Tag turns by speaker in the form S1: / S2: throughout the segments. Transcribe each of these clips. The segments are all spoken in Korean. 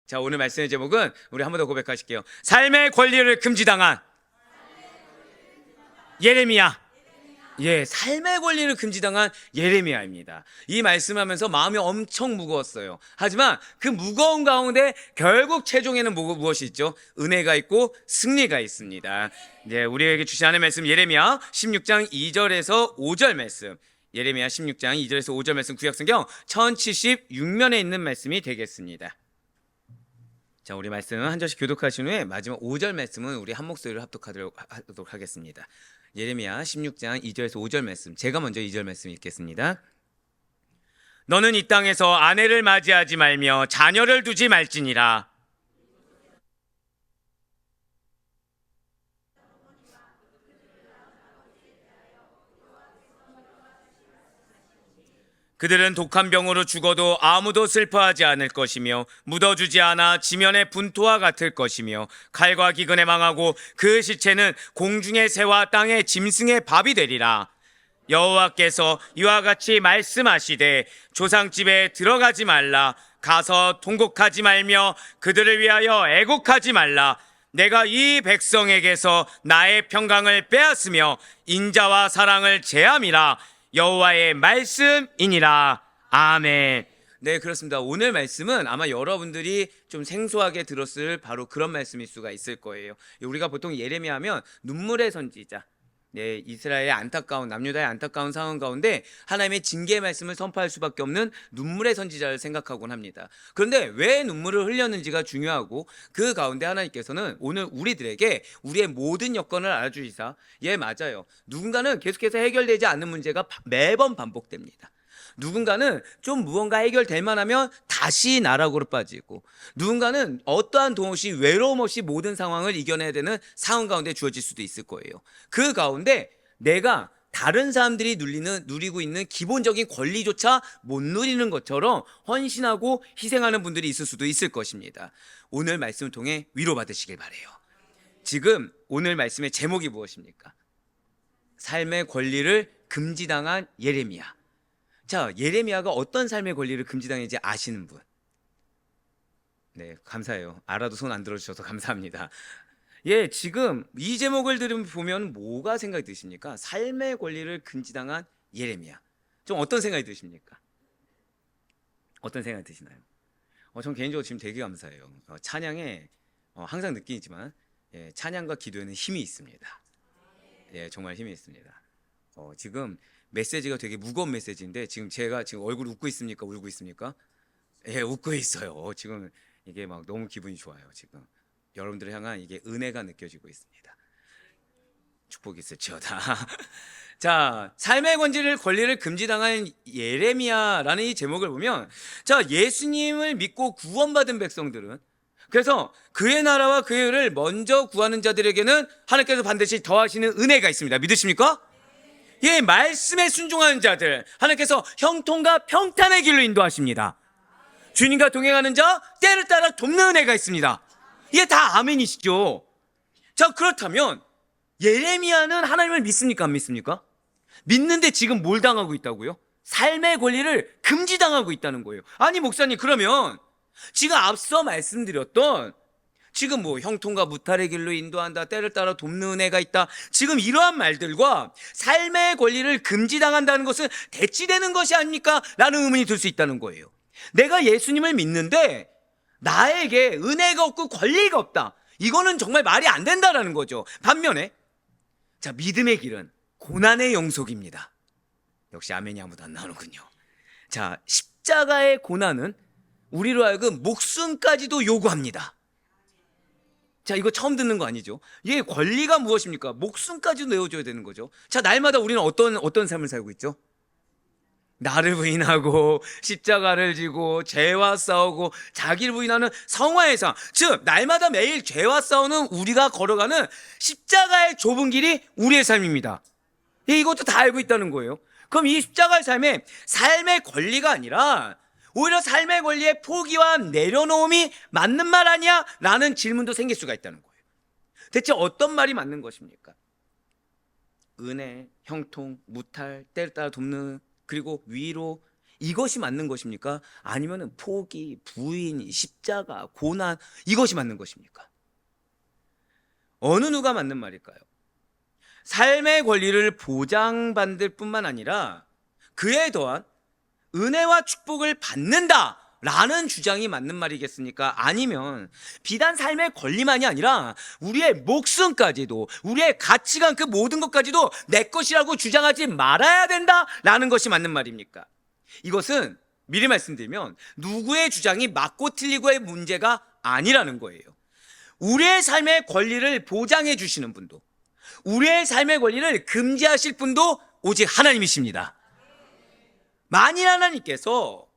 S1: 자, 오늘 말씀의 제목은 우리 한 번 더 고백하실게요. 삶의 권리를 금지당한 예레미야. 예, 삶의 권리를 금지당한 예레미야입니다. 이 말씀하면서 마음이 엄청 무거웠어요. 하지만 그 무거운 가운데 결국 최종에는 무엇이 있죠? 은혜가 있고 승리가 있습니다. 네, 우리에게 주신 하나님의 말씀 예레미야 16장 2절에서 5절 말씀. 예레미야 16장 2절에서 5절 말씀, 구약성경 1076면에 있는 말씀이 되겠습니다. 자, 우리 말씀 한 절씩 교독하신 후에 마지막 5절 말씀은 우리 한 목소리로 합독하도록 하겠습니다. 예레미야 16장 2절에서 5절 말씀, 제가 먼저 2절 말씀 읽겠습니다. 너는 이 땅에서 아내를 맞이하지 말며 자녀를 두지 말지니라. 그들은 독한 병으로 죽어도 아무도 슬퍼하지 않을 것이며 묻어주지 않아 지면의 분토와 같을 것이며 칼과 기근에 망하고 그 시체는 공중의 새와 땅의 짐승의 밥이 되리라. 여호와께서 이와 같이 말씀하시되 조상집에 들어가지 말라. 가서 통곡하지 말며 그들을 위하여 애곡하지 말라. 내가 이 백성에게서 나의 평강을 빼앗으며 인자와 사랑을 제함이라. 여호와의 말씀이니라. 아멘. 네, 그렇습니다. 오늘 말씀은 아마 여러분들이 좀 생소하게 들었을 바로 그런 말씀일 수가 있을 거예요. 우리가 보통 예레미야 하면 눈물의 선지자, 네, 이스라엘의 안타까운, 남유다의 안타까운 상황 가운데 하나님의 징계의 말씀을 선포할 수밖에 없는 눈물의 선지자를 생각하곤 합니다. 그런데 왜 눈물을 흘렸는지가 중요하고, 그 가운데 하나님께서는 오늘 우리들에게 우리의 모든 여건을 알아주시사, 예, 맞아요, 누군가는 계속해서 해결되지 않는 문제가 매번 반복됩니다. 누군가는 좀 무언가 해결될 만하면 다시 나락으로 빠지고, 누군가는 어떠한 도움 없이, 외로움 없이 모든 상황을 이겨내야 되는 상황 가운데 주어질 수도 있을 거예요. 그 가운데 내가 다른 사람들이 누리고 있는 기본적인 권리조차 못 누리는 것처럼 헌신하고 희생하는 분들이 있을 수도 있을 것입니다. 오늘 말씀을 통해 위로받으시길 바라요. 지금 오늘 말씀의 제목이 무엇입니까? 삶의 권리를 금지당한 예레미야. 자, 예레미야가 어떤 삶의 권리를 금지당했는지 아시는 분? 네, 감사해요. 알아도 손 안 들어주셔서 감사합니다. 예, 지금 이 제목을 보면 뭐가 생각이 드십니까? 삶의 권리를 금지당한 예레미야. 좀 어떤 생각이 드십니까? 어떤 생각이 드시나요? 전 개인적으로 지금 되게 감사해요. 찬양에 항상 느끼지만, 예, 찬양과 기도에는 힘이 있습니다. 예, 정말 힘이 있습니다. 지금 메시지가 되게 무거운 메시지인데, 지금 제가 지금 얼굴 웃고 있습니까? 울고 있습니까? 예, 웃고 있어요. 지금 이게 막 너무 기분이 좋아요. 지금 여러분들을 향한 이게 은혜가 느껴지고 있습니다. 축복이 있을지어다. 자, 삶의 권리를 금지당한 예레미야라는 이 제목을 보면, 자, 예수님을 믿고 구원받은 백성들은, 그래서 그의 나라와 그의 의를 먼저 구하는 자들에게는 하나님께서 반드시 더하시는 은혜가 있습니다. 믿으십니까? 예, 말씀에 순종하는 자들, 하나님께서 형통과 평탄의 길로 인도하십니다. 주님과 동행하는 자, 때를 따라 돕는 은혜가 있습니다. 이게 다 아멘이시죠? 자, 그렇다면 예레미야는 하나님을 믿습니까? 안 믿습니까? 믿는데 지금 뭘 당하고 있다고요? 삶의 권리를 금지당하고 있다는 거예요. 아니, 목사님, 그러면 지금 앞서 말씀드렸던, 지금 뭐 형통과 무탈의 길로 인도한다, 때를 따라 돕는 은혜가 있다, 지금 이러한 말들과 삶의 권리를 금지당한다는 것은 대치되는 것이 아닙니까? 라는 의문이 들 수 있다는 거예요. 내가 예수님을 믿는데 나에게 은혜가 없고 권리가 없다, 이거는 정말 말이 안 된다라는 거죠. 반면에, 자, 믿음의 길은 고난의 영속입니다. 역시 아멘이 아무도 안 나오는군요. 자, 십자가의 고난은 우리로 하여금 목숨까지도 요구합니다. 자, 이거 처음 듣는 거 아니죠? 이 권리가 무엇입니까? 목숨까지도 내어줘야 되는 거죠. 자, 날마다 우리는 어떤 삶을 살고 있죠? 나를 부인하고 십자가를 지고 죄와 싸우고 자기를 부인하는 성화의 삶, 즉 날마다 매일 죄와 싸우는 우리가 걸어가는 십자가의 좁은 길이 우리의 삶입니다. 이것도 다 알고 있다는 거예요. 그럼 이 십자가의 삶의 권리가 아니라 오히려 삶의 권리의 포기와 내려놓음이 맞는 말 아니야? 라는 질문도 생길 수가 있다는 거예요. 대체 어떤 말이 맞는 것입니까? 은혜, 형통, 무탈, 때를 따라 돕는, 그리고 위로, 이것이 맞는 것입니까? 아니면 포기, 부인, 십자가, 고난 이것이 맞는 것입니까? 어느 누가 맞는 말일까요? 삶의 권리를 보장받을 뿐만 아니라 그에 더한 은혜와 축복을 받는다 라는 주장이 맞는 말이겠습니까? 아니면 비단 삶의 권리만이 아니라 우리의 목숨까지도, 우리의 가치관 그 모든 것까지도 내 것이라고 주장하지 말아야 된다 라는 것이 맞는 말입니까? 이것은 미리 말씀드리면 누구의 주장이 맞고 틀리고의 문제가 아니라는 거예요. 우리의 삶의 권리를 보장해 주시는 분도, 우리의 삶의 권리를 금지하실 분도 오직 하나님이십니다. 만일 하나님께서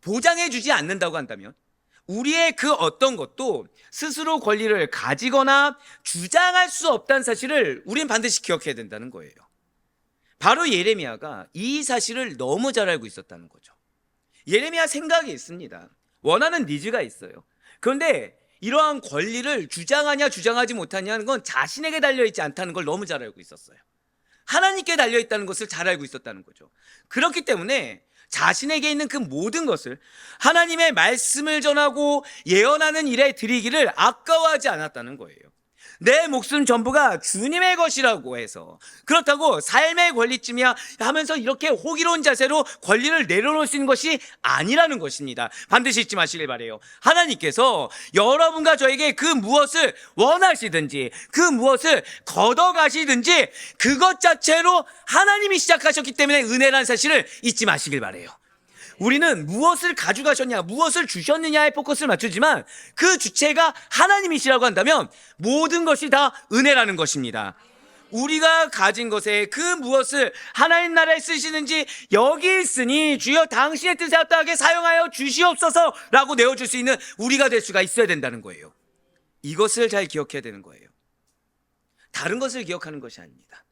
S1: 보장해 주지 않는다고 한다면 우리의 그 어떤 것도 스스로 권리를 가지거나 주장할 수 없다는 사실을 우린 반드시 기억해야 된다는 거예요. 바로 예레미야가 이 사실을 너무 잘 알고 있었다는 거죠. 예레미야 생각이 있습니다. 원하는 니즈가 있어요. 그런데 이러한 권리를 주장하냐 주장하지 못하냐는 건 자신에게 달려있지 않다는 걸 너무 잘 알고 있었어요. 하나님께 달려있다는 것을 잘 알고 있었다는 거죠. 그렇기 때문에 자신에게 있는 그 모든 것을 하나님의 말씀을 전하고 예언하는 일에 드리기를 아까워하지 않았다는 거예요. 내 목숨 전부가 주님의 것이라고 해서 그렇다고 삶의 권리쯤이야 하면서 이렇게 호기로운 자세로 권리를 내려놓으시는 것이 아니라는 것입니다. 반드시 잊지 마시길 바라요. 하나님께서 여러분과 저에게 그 무엇을 원하시든지 그 무엇을 걷어가시든지 그것 자체로 하나님이 시작하셨기 때문에 은혜라는 사실을 잊지 마시길 바라요. 우리는 무엇을 가져가셨냐, 무엇을 주셨느냐에 포커스를 맞추지만 그 주체가 하나님이시라고 한다면 모든 것이 다 은혜라는 것입니다. 우리가 가진 것에 그 무엇을 하나님 나라에 쓰시는지 여기 있으니 주여 당신의 뜻에 합당하게 사용하여 주시옵소서 라고 내어줄 수 있는 우리가 될 수가 있어야 된다는 거예요. 이것을 잘 기억해야 되는 거예요. 다른 것을 기억하는 것이 아닙니다.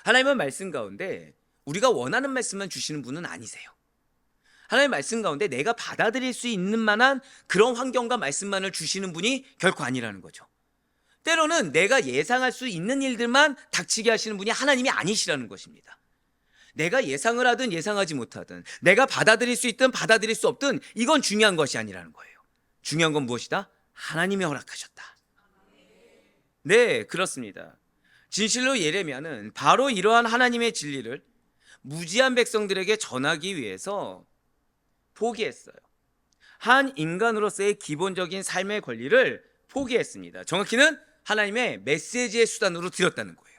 S1: 하나님은 말씀 가운데 우리가 원하는 말씀만 주시는 분은 아니세요. 하나님의 말씀 가운데 내가 받아들일 수 있는 만한 그런 환경과 말씀만을 주시는 분이 결코 아니라는 거죠. 때로는 내가 예상할 수 있는 일들만 닥치게 하시는 분이 하나님이 아니시라는 것입니다. 내가 예상을 하든 예상하지 못하든 내가 받아들일 수 있든 받아들일 수 없든 이건 중요한 것이 아니라는 거예요. 중요한 건 무엇이다? 하나님이 허락하셨다. 네, 그렇습니다. 진실로 예레미야는 바로 이러한 하나님의 진리를 무지한 백성들에게 전하기 위해서 포기했어요. 한 인간으로서의 기본적인 삶의 권리를 포기했습니다. 정확히는 하나님의 메시지의 수단으로 드렸다는 거예요.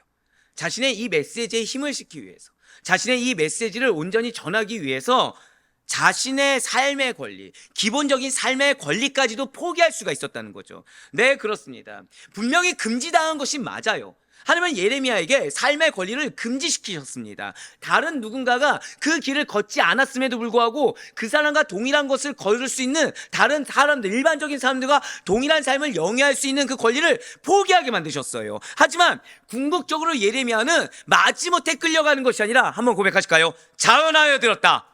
S1: 자신의 이 메시지에 힘을 싣기 위해서, 자신의 이 메시지를 온전히 전하기 위해서 자신의 삶의 권리, 기본적인 삶의 권리까지도 포기할 수가 있었다는 거죠. 네, 그렇습니다. 분명히 금지당한 것이 맞아요. 하나님은 예레미야에게 삶의 권리를 금지시키셨습니다. 다른 누군가가 그 길을 걷지 않았음에도 불구하고 그 사람과 동일한 것을 걸을 수 있는 다른 사람들, 일반적인 사람들과 동일한 삶을 영위할 수 있는 그 권리를 포기하게 만드셨어요. 하지만 궁극적으로 예레미야는 마지못해 끌려가는 것이 아니라 한번 고백하실까요? 자언하여 들었다.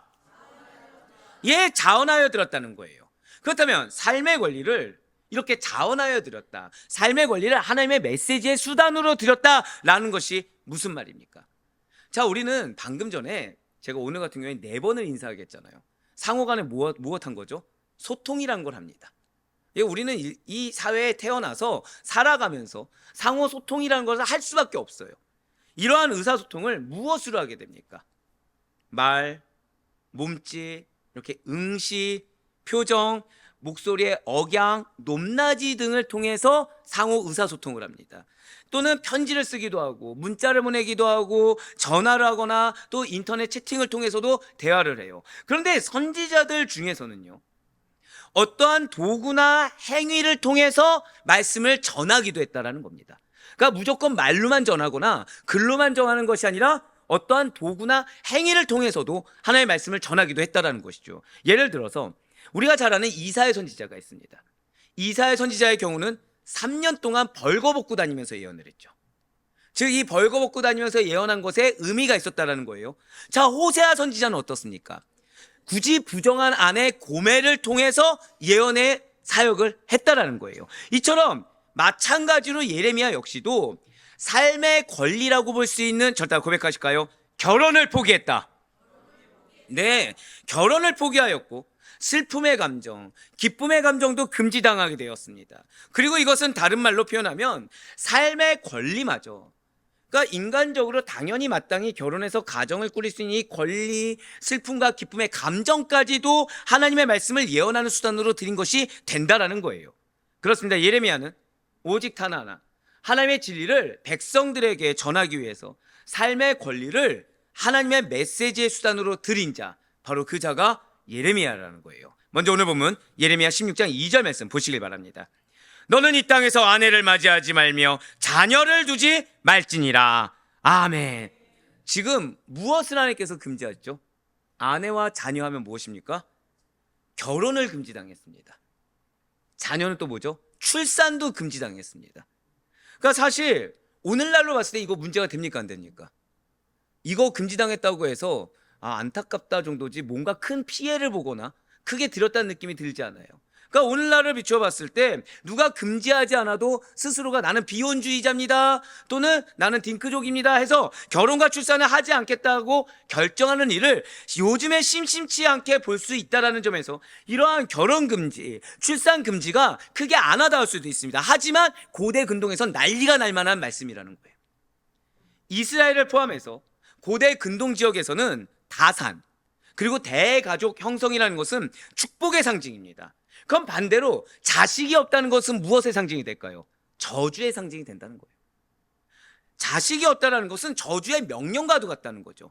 S1: 예, 자언하여 들었다는 거예요. 그렇다면 삶의 권리를 이렇게 자언하여 드렸다, 삶의 권리를 하나님의 메시지의 수단으로 드렸다라는 것이 무슨 말입니까? 자, 우리는 방금 전에 제가 오늘 같은 경우에 4번을 인사하게 했잖아요. 상호간에 무엇한 거죠? 소통이란 걸 합니다. 예, 우리는 이 사회에 태어나서 살아가면서 상호 소통이라는 것을 할 수밖에 없어요. 이러한 의사소통을 무엇으로 하게 됩니까? 말, 몸짓, 이렇게 응시, 표정, 목소리의 억양, 높낮이 등을 통해서 상호 의사소통을 합니다. 또는 편지를 쓰기도 하고 문자를 보내기도 하고 전화를 하거나 또 인터넷 채팅을 통해서도 대화를 해요. 그런데 선지자들 중에서는요, 어떠한 도구나 행위를 통해서 말씀을 전하기도 했다라는 겁니다. 그러니까 무조건 말로만 전하거나 글로만 전하는 것이 아니라 어떠한 도구나 행위를 통해서도 하나님의 말씀을 전하기도 했다라는 것이죠. 예를 들어서 우리가 잘 아는 이사야 선지자가 있습니다. 이사야 선지자의 경우는 3년 동안 벌거벗고 다니면서 예언을 했죠. 즉 이 벌거벗고 다니면서 예언한 것에 의미가 있었다는 거예요. 자, 호세아 선지자는 어떻습니까? 굳이 부정한 아내 고멜을 통해서 예언의 사역을 했다라는 거예요. 이처럼 마찬가지로 예레미야 역시도 삶의 권리라고 볼 수 있는, 절대 고백하실까요? 결혼을 포기했다. 네, 결혼을 포기하였고 슬픔의 감정, 기쁨의 감정도 금지당하게 되었습니다. 그리고 이것은 다른 말로 표현하면 삶의 권리마저, 그러니까 인간적으로 당연히 마땅히 결혼해서 가정을 꾸릴 수 있는 이 권리, 슬픔과 기쁨의 감정까지도 하나님의 말씀을 예언하는 수단으로 드린 것이 된다라는 거예요. 그렇습니다. 예레미야는 오직 단 하나, 하나님의 진리를 백성들에게 전하기 위해서 삶의 권리를 하나님의 메시지의 수단으로 드린 자, 바로 그 자가 예레미야라는 거예요. 먼저 오늘 본문 예레미야 16장 2절 말씀 보시길 바랍니다. 너는 이 땅에서 아내를 맞이하지 말며 자녀를 두지 말지니라. 아멘. 지금 무엇을 하나님께서 금지하셨죠? 아내와 자녀하면 무엇입니까? 결혼을 금지당했습니다. 자녀는 또 뭐죠? 출산도 금지당했습니다. 그러니까 사실 오늘날로 봤을 때 이거 문제가 됩니까 안 됩니까? 이거 금지당했다고 해서 안타깝다 정도지 뭔가 큰 피해를 보거나 크게 들었다는 느낌이 들지 않아요. 그러니까 오늘날을 비추어 봤을 때 누가 금지하지 않아도 스스로가 나는 비혼주의자입니다 또는 나는 딩크족입니다 해서 결혼과 출산을 하지 않겠다고 결정하는 일을 요즘에 심심치 않게 볼 수 있다는 점에서 이러한 결혼 금지, 출산 금지가 크게 안 와닿을 수도 있습니다. 하지만 고대 근동에선 난리가 날 만한 말씀이라는 거예요. 이스라엘을 포함해서 고대 근동 지역에서는 다산 그리고 대가족 형성이라는 것은 축복의 상징입니다. 그럼 반대로 자식이 없다는 것은 무엇의 상징이 될까요? 저주의 상징이 된다는 거예요. 자식이 없다는 것은 저주의 명령과도 같다는 거죠.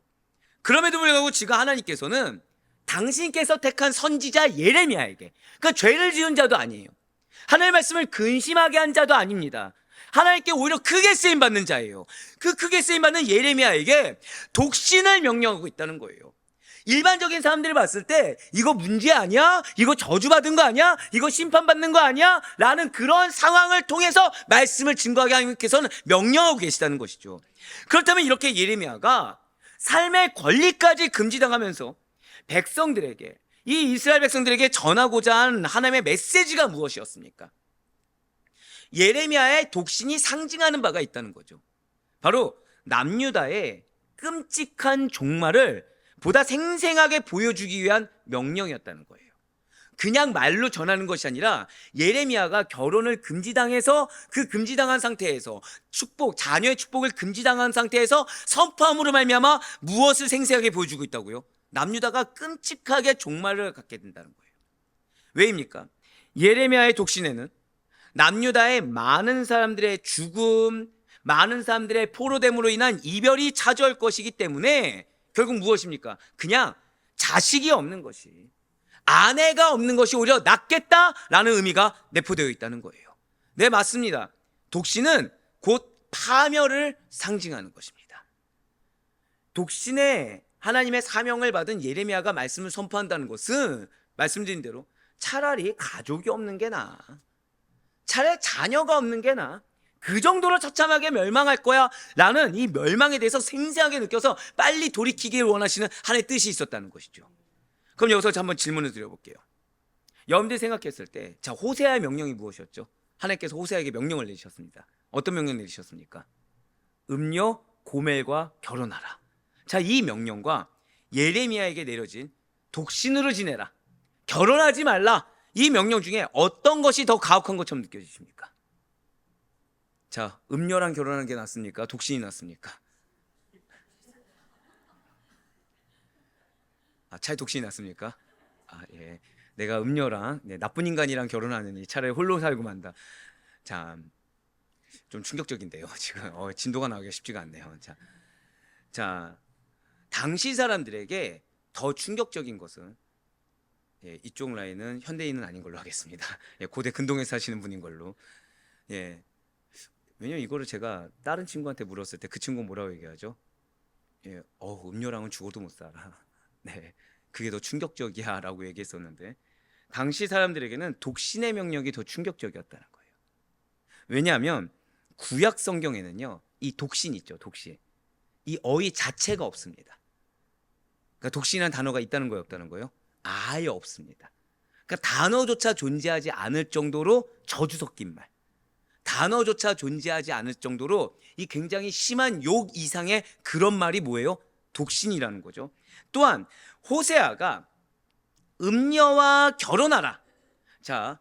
S1: 그럼에도 불구하고 지금 하나님께서는 당신께서 택한 선지자 예레미야에게, 그러니까 죄를 지은 자도 아니에요, 하나님의 말씀을 근심하게 한 자도 아닙니다. 하나님께 오히려 크게 쓰임받는 자예요. 그 크게 쓰임받는 예레미야에게 독신을 명령하고 있다는 거예요. 일반적인 사람들이 봤을 때 이거 문제 아니야? 이거 저주받은 거 아니야? 이거 심판받는 거 아니야? 라는 그런 상황을 통해서 말씀을 증거하게 하나님께서는 명령하고 계시다는 것이죠. 그렇다면 이렇게 예레미야가 삶의 권리까지 금지당하면서 백성들에게, 이 이스라엘 백성들에게 전하고자 한 하나님의 메시지가 무엇이었습니까? 예레미야의 독신이 상징하는 바가 있다는 거죠. 바로 남유다의 끔찍한 종말을 보다 생생하게 보여주기 위한 명령이었다는 거예요. 그냥 말로 전하는 것이 아니라 예레미야가 결혼을 금지당해서 그 금지당한 상태에서 축복, 자녀의 축복을 금지당한 상태에서 선포함으로 말미암아 무엇을 생생하게 보여주고 있다고요? 남유다가 끔찍하게 종말을 갖게 된다는 거예요. 왜입니까? 예레미야의 독신에는 남유다의 많은 사람들의 죽음, 많은 사람들의 포로됨으로 인한 이별이 찾아올 것이기 때문에 결국 무엇입니까? 그냥 자식이 없는 것이, 아내가 없는 것이 오히려 낫겠다라는 의미가 내포되어 있다는 거예요. 네, 맞습니다. 독신은 곧 파멸을 상징하는 것입니다. 독신의 하나님의 사명을 받은 예레미야가 말씀을 선포한다는 것은 말씀드린 대로 차라리 가족이 없는 게 나아, 차라리 자녀가 없는 게 나아, 그 정도로 처참하게 멸망할 거야 라는 이 멸망에 대해서 생생하게 느껴서 빨리 돌이키길 원하시는 하나님의 뜻이 있었다는 것이죠. 그럼 여기서 한번 질문을 드려볼게요. 여러분들이 생각했을 때, 자, 호세아의 명령이 무엇이었죠? 하나님께서 호세아에게 명령을 내리셨습니다. 어떤 명령 내리셨습니까? 음녀 고멜과 결혼하라. 자, 이 명령과 예레미야에게 내려진 독신으로 지내라, 결혼하지 말라, 이 명령 중에 어떤 것이 더 가혹한 것처럼 느껴지십니까? 자, 음녀랑 결혼하는 게 낫습니까? 독신이 낫습니까? 차라리 독신이 낫습니까? 예. 내가 음녀랑, 나쁜 인간이랑 결혼하느니 차라리 홀로 살고 만다. 자, 좀 충격적인데요. 지금 진도가 나오기가 쉽지가 않네요. 자, 당시 사람들에게 더 충격적인 것은, 이쪽 라인은 현대인은 아닌 걸로 하겠습니다. 고대 근동에 사시는 분인 걸로. 왜냐면 이거를 제가 다른 친구한테 물었을 때 그 친구는 뭐라고 얘기하죠? 음료랑은 죽어도 못 살아. 네, 그게 더 충격적이야 라고 얘기했었는데, 당시 사람들에게는 독신의 명령이 더 충격적이었다는 거예요. 왜냐하면 구약 성경에는요, 이 독신 있죠, 독신, 이 어휘 자체가 없습니다. 그러니까 독신이라는 단어가 있다는 거예요, 없다는 거예요? 아예 없습니다. 그러니까 단어조차 존재하지 않을 정도로 저주 섞인 말, 단어조차 존재하지 않을 정도로 이 굉장히 심한 욕 이상의 그런 말이 뭐예요? 독신이라는 거죠. 또한 호세아가 음녀와 결혼하라. 자,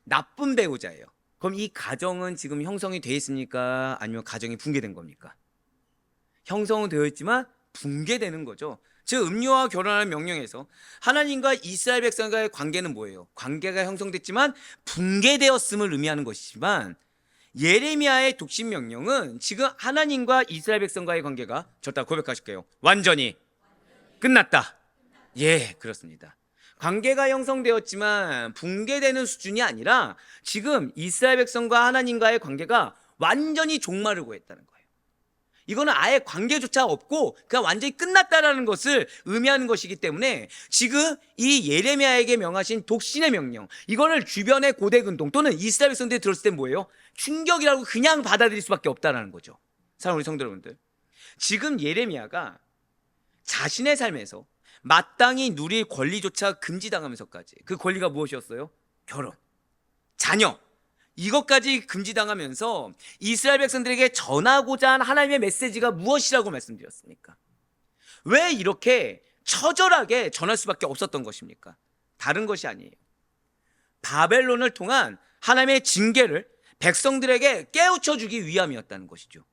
S1: 나쁜 배우자예요. 그럼 이 가정은 지금 형성이 되어 있습니까? 아니면 가정이 붕괴된 겁니까? 형성은 되어 있지만 붕괴되는 거죠. 즉 음녀와 결혼하는 명령에서 하나님과 이스라엘 백성과의 관계는 뭐예요? 관계가 형성됐지만 붕괴되었음을 의미하는 것이지만, 예레미야의 독신 명령은 지금 하나님과 이스라엘 백성과의 관계가, 저다 고백하실게요, 완전히 끝났다. 예, 그렇습니다. 관계가 형성되었지만 붕괴되는 수준이 아니라 지금 이스라엘 백성과 하나님과의 관계가 완전히 종마르고 있다는 거예요. 이거는 아예 관계조차 없고 그냥 완전히 끝났다라는 것을 의미하는 것이기 때문에 지금 이 예레미야에게 명하신 독신의 명령, 이거를 주변의 고대 근동 또는 이스라엘 백성들이 들었을 때 뭐예요? 충격이라고 그냥 받아들일 수밖에 없다라는 거죠. 사랑하는 우리 성도 여러분들, 지금 예레미야가 자신의 삶에서 마땅히 누릴 권리조차 금지당하면서까지, 그 권리가 무엇이었어요? 결혼, 자녀, 이것까지 금지당하면서 이스라엘 백성들에게 전하고자 한 하나님의 메시지가 무엇이라고 말씀드렸습니까? 왜 이렇게 처절하게 전할 수밖에 없었던 것입니까? 다른 것이 아니에요. 바벨론을 통한 하나님의 징계를 백성들에게 깨우쳐 주기 위함이었다는 것이죠.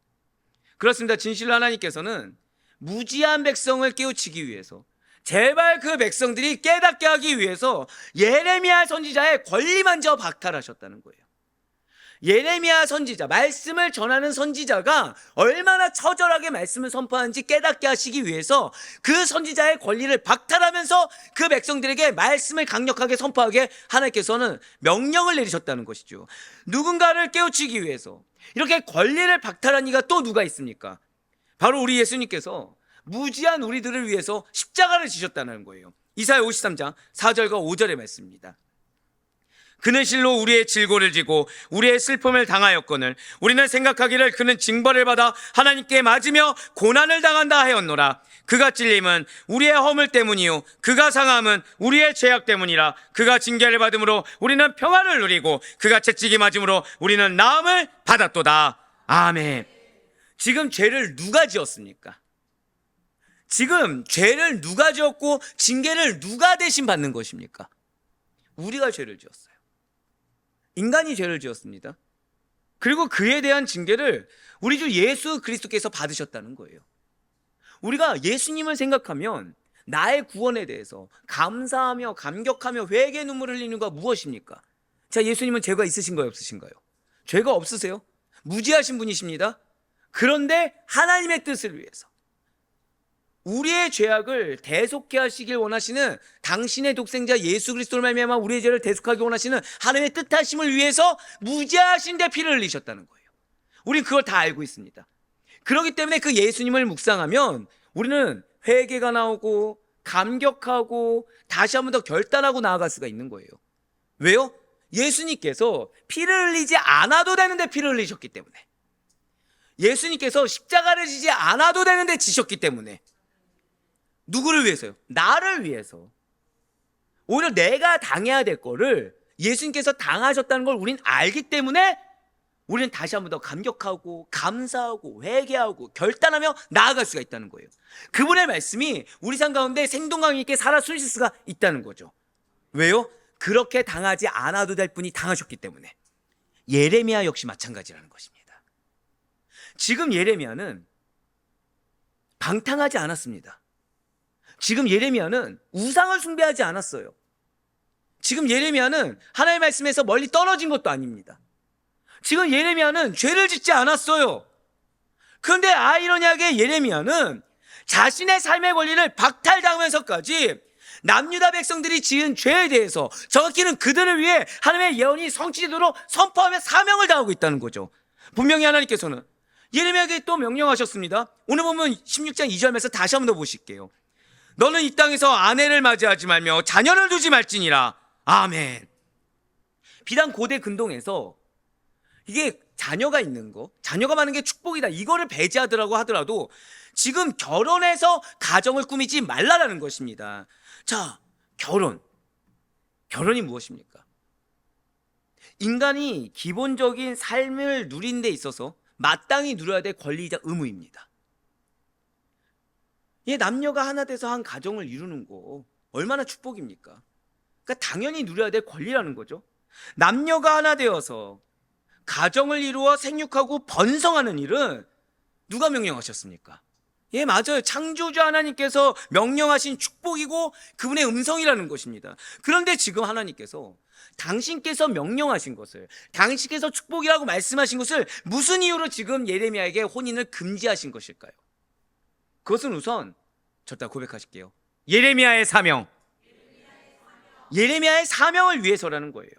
S1: 그렇습니다. 진실로 하나님께서는 무지한 백성을 깨우치기 위해서, 제발 그 백성들이 깨닫게 하기 위해서 예레미야 선지자의 권리만저 박탈하셨다는 거예요. 예레미야 선지자, 말씀을 전하는 선지자가 얼마나 처절하게 말씀을 선포하는지 깨닫게 하시기 위해서 그 선지자의 권리를 박탈하면서 그 백성들에게 말씀을 강력하게 선포하게 하나님께서는 명령을 내리셨다는 것이죠. 누군가를 깨우치기 위해서 이렇게 권리를 박탈한 이가 또 누가 있습니까? 바로 우리 예수님께서 무지한 우리들을 위해서 십자가를 지셨다는 거예요. 이사야 53장 4절과 5절의 말씀입니다. 그는 실로 우리의 질고를 지고 우리의 슬픔을 당하였거늘 우리는 생각하기를 그는 징벌을 받아 하나님께 맞으며 고난을 당한다 하였노라. 그가 찔림은 우리의 허물 때문이요 그가 상함은 우리의 죄악 때문이라. 그가 징계를 받음으로 우리는 평안을 누리고 그가 채찍이 맞음으로 우리는 나음을 받았도다. 아멘. 지금 죄를 누가 지었습니까? 지금 죄를 누가 지었고 징계를 누가 대신 받는 것입니까? 우리가 죄를 지었어요. 인간이 죄를 지었습니다. 그리고 그에 대한 징계를 우리 주 예수 그리스도께서 받으셨다는 거예요. 우리가 예수님을 생각하면 나의 구원에 대해서 감사하며 감격하며 회개의 눈물을 흘리는 이유가 무엇입니까? 자, 예수님은 죄가 있으신가요, 없으신가요? 죄가 없으세요? 무지하신 분이십니다. 그런데 하나님의 뜻을 위해서 우리의 죄악을 대속케 하시길 원하시는 당신의 독생자 예수 그리스도를 말미암아 우리의 죄를 대속하기 원하시는 하나님의 뜻하심을 위해서 무지하신 데 피를 흘리셨다는 거예요. 우리는 그걸 다 알고 있습니다. 그렇기 때문에 그 예수님을 묵상하면 우리는 회개가 나오고 감격하고 다시 한 번 더 결단하고 나아갈 수가 있는 거예요. 왜요? 예수님께서 피를 흘리지 않아도 되는데 피를 흘리셨기 때문에, 예수님께서 십자가를 지지 않아도 되는데 지셨기 때문에. 누구를 위해서요? 나를 위해서. 오히려 내가 당해야 될 거를 예수님께서 당하셨다는 걸 우린 알기 때문에 우리는 다시 한 번 더 감격하고 감사하고 회개하고 결단하며 나아갈 수가 있다는 거예요. 그분의 말씀이 우리 삶 가운데 생동감 있게 살아 숨쉴 수가 있다는 거죠. 왜요? 그렇게 당하지 않아도 될 분이 당하셨기 때문에. 예레미야 역시 마찬가지라는 것입니다. 지금 예레미야는 방탕하지 않았습니다. 지금 예레미야는 우상을 숭배하지 않았어요. 지금 예레미야는 하나님의 말씀에서 멀리 떨어진 것도 아닙니다. 지금 예레미야는 죄를 짓지 않았어요. 그런데 아이러니하게 예레미야는 자신의 삶의 권리를 박탈당하면서까지 남유다 백성들이 지은 죄에 대해서, 정확히는 그들을 위해 하나님의 예언이 성취되도록 선포하며 사명을 다하고 있다는 거죠. 분명히 하나님께서는 예레미야에게 또 명령하셨습니다. 오늘 보면 16장 2절 말씀 다시 한번 더 보실게요. 너는 이 땅에서 아내를 맞이하지 말며 자녀를 두지 말지니라. 아멘. 비단 고대 근동에서 이게 자녀가 있는 거, 자녀가 많은 게 축복이다, 이거를 배제하더라고 하더라도 지금 결혼해서 가정을 꾸미지 말라라는 것입니다. 자, 결혼이 무엇입니까? 인간이 기본적인 삶을 누린 데 있어서 마땅히 누려야 될 권리이자 의무입니다.
S2: 이 남녀가 하나 돼서 한 가정을 이루는 거 얼마나 축복입니까? 그러니까 당연히 누려야 될 권리라는 거죠. 남녀가 하나 되어서 가정을 이루어 생육하고 번성하는 일은 누가 명령하셨습니까? 예, 맞아요. 창조주 하나님께서 명령하신 축복이고 그분의 음성이라는 것입니다. 그런데 지금 하나님께서 당신께서 명령하신 것을, 당신께서 축복이라고 말씀하신 것을 무슨 이유로 지금 예레미야에게 혼인을 금지하신 것일까요? 그것은 우선 저다 고백하실게요.
S1: 예레미야의 사명.
S2: 예레미야의 사명을 위해서라는 거예요.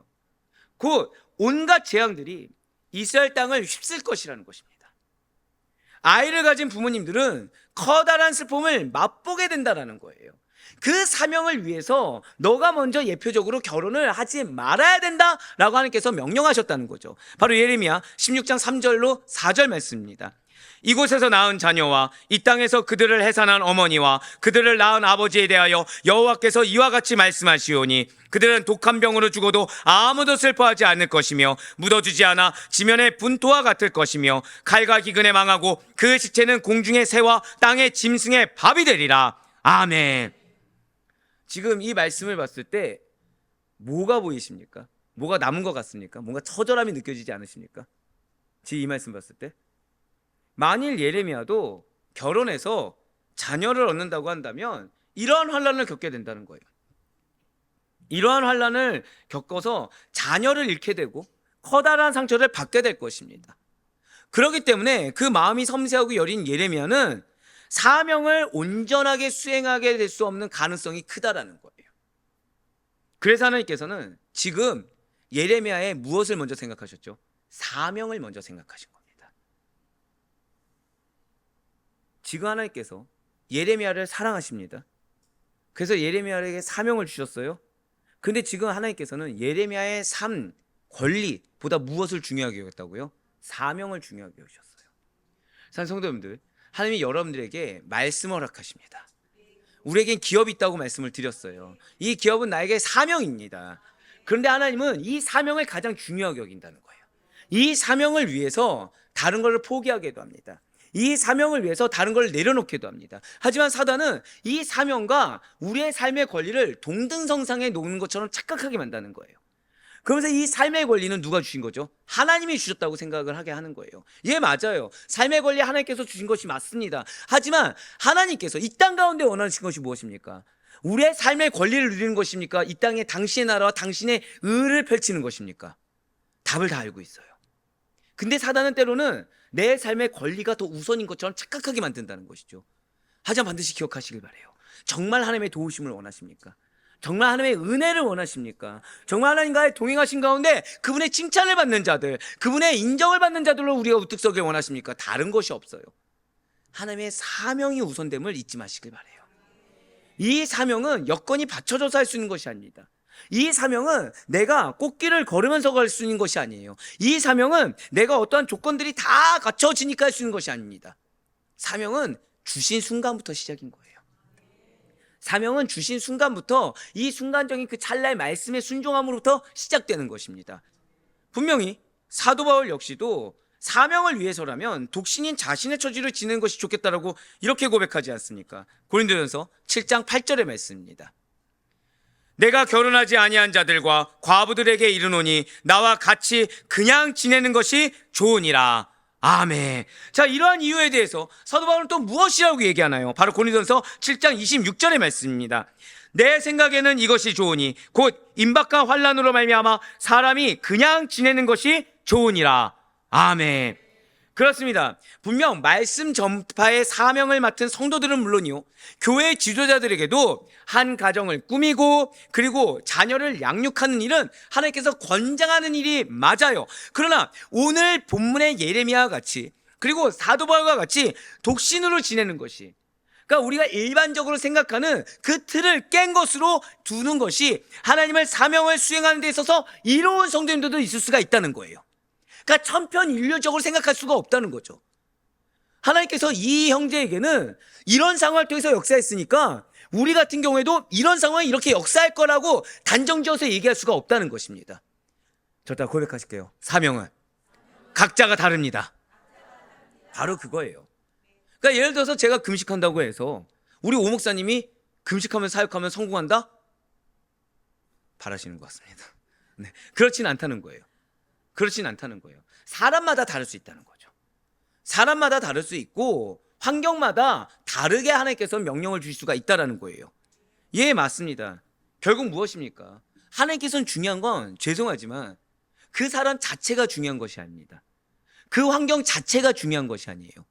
S2: 곧 온갖 재앙들이 이스라엘 땅을 휩쓸 것이라는 것입니다. 아이를 가진 부모님들은 커다란 슬픔을 맛보게 된다는 거예요. 그 사명을 위해서 너가 먼저 예표적으로 결혼을 하지 말아야 된다라고 하나님께서 명령하셨다는 거죠. 바로 예레미야 16장 3절로 4절 말씀입니다.
S1: 이곳에서 낳은 자녀와 이 땅에서 그들을 해산한 어머니와 그들을 낳은 아버지에 대하여 여호와께서 이와 같이 말씀하시오니 그들은 독한 병으로 죽어도 아무도 슬퍼하지 않을 것이며 묻어주지 않아 지면의 분토와 같을 것이며 칼과 기근에 망하고 그 시체는 공중의 새와 땅의 짐승의 밥이 되리라. 아멘.
S2: 지금 이 말씀을 봤을 때 뭐가 보이십니까? 뭐가 남은 것 같습니까? 뭔가 처절함이 느껴지지 않으십니까? 지금 이 말씀 봤을 때 만일 예레미야도 결혼해서 자녀를 얻는다고 한다면 이러한 환난을 겪게 된다는 거예요. 이러한 환난을 겪어서 자녀를 잃게 되고 커다란 상처를 받게 될 것입니다. 그렇기 때문에 그 마음이 섬세하고 여린 예레미야는 사명을 온전하게 수행하게 될 수 없는 가능성이 크다라는 거예요. 그래서 하나님께서는 지금 예레미야의 무엇을 먼저 생각하셨죠? 사명을 먼저 생각하신 겁니다. 지금 하나님께서 예레미야를 사랑하십니다. 그래서 예레미야에게 사명을 주셨어요. 근데 지금 하나님께서는 예레미야의 삶, 권리보다 무엇을 중요하게 여겼다고요? 사명을 중요하게 여기셨어요. 사랑하는 성도님들, 하나님이 여러분들에게 말씀을 허락하십니다. 우리에겐 기업이 있다고 말씀을 드렸어요. 이 기업은 나에게 사명입니다. 그런데 하나님은 이 사명을 가장 중요하게 여긴다는 거예요. 이 사명을 위해서 다른 것을 포기하기도 합니다. 이 사명을 위해서 다른 걸 내려놓기도 합니다. 하지만 사단은 이 사명과 우리의 삶의 권리를 동등성상에 놓는 것처럼 착각하게 만드는 거예요. 그러면서 이 삶의 권리는 누가 주신 거죠? 하나님이 주셨다고 생각을 하게 하는 거예요. 예, 맞아요. 삶의 권리 하나님께서 주신 것이 맞습니다. 하지만 하나님께서 이 땅 가운데 원하신 것이 무엇입니까? 우리의 삶의 권리를 누리는 것입니까? 이 땅에 당신의 나라와 당신의 의를 펼치는 것입니까? 답을 다 알고 있어요. 근데 사단은 때로는 내 삶의 권리가 더 우선인 것처럼 착각하게 만든다는 것이죠. 하지만 반드시 기억하시길 바라요. 정말 하나님의 도우심을 원하십니까? 정말 하나님의 은혜를 원하십니까? 정말 하나님과의 동행하신 가운데 그분의 칭찬을 받는 자들, 그분의 인정을 받는 자들로 우리가 우뚝 서길 원하십니까? 다른 것이 없어요. 하나님의 사명이 우선됨을 잊지 마시길 바라요. 이 사명은 여건이 받쳐져서 할 수 있는 것이 아닙니다. 이 사명은 내가 꽃길을 걸으면서 갈 수 있는 것이 아니에요. 이 사명은 내가 어떠한 조건들이 다 갖춰지니까 할 수 있는 것이 아닙니다. 사명은 주신 순간부터 시작인 거예요. 사명은 주신 순간부터 이 순간적인 그 찰나의 말씀의 순종함으로부터 시작되는 것입니다. 분명히 사도 바울 역시도 사명을 위해서라면 독신인 자신의 처지를 지내는 것이 좋겠다라고 이렇게 고백하지 않습니까? 고린도전서 7장 8절의 말씀입니다.
S1: 내가 결혼하지 아니한 자들과 과부들에게 이르노니 나와 같이 그냥 지내는 것이 좋으니라. 아멘. 자, 이러한 이유에 대해서 사도 바울은 또 무엇이라고 얘기하나요? 바로 고린도전서 7장 26절의 말씀입니다. 내 생각에는 이것이 좋으니 곧 임박과 환난으로 말미암아 사람이 그냥 지내는 것이 좋으니라. 아멘. 그렇습니다. 분명 말씀 전파의 사명을 맡은 성도들은 물론이요, 교회 지도자들에게도 한 가정을 꾸미고 그리고 자녀를 양육하는 일은 하나님께서 권장하는 일이 맞아요. 그러나 오늘 본문의 예레미야와 같이 그리고 사도 바울과 같이 독신으로 지내는 것이, 그러니까 우리가 일반적으로 생각하는 그 틀을 깬 것으로 두는 것이 하나님의 사명을 수행하는 데 있어서 이로운 성도님들도 있을 수가 있다는 거예요. 그러니까 천편일률적으로 생각할 수가 없다는 거죠. 하나님께서 이 형제에게는 이런 상황을 통해서 역사했으니까 우리 같은 경우에도 이런 상황에 이렇게 역사할 거라고 단정지어서 얘기할 수가 없다는 것입니다. 저다 고백하실게요. 사명은 각자가 다릅니다. 바로 그거예요. 그러니까 예를 들어서 제가 금식한다고 해서
S2: 우리 오 목사님이 금식하면 사역하면 성공한다? 바라시는 것 같습니다. 네, 그렇진 않다는 거예요. 그렇진 않다는 거예요. 사람마다 다를 수 있다는 거죠. 사람마다 다를 수 있고 환경마다 다르게 하나님께서 명령을 주실 수가 있다라는 거예요. 예, 맞습니다. 결국 무엇입니까? 하나님께서는 중요한 건 죄송하지만 그 사람 자체가 중요한 것이 아닙니다. 그 환경 자체가 중요한 것이 아니에요.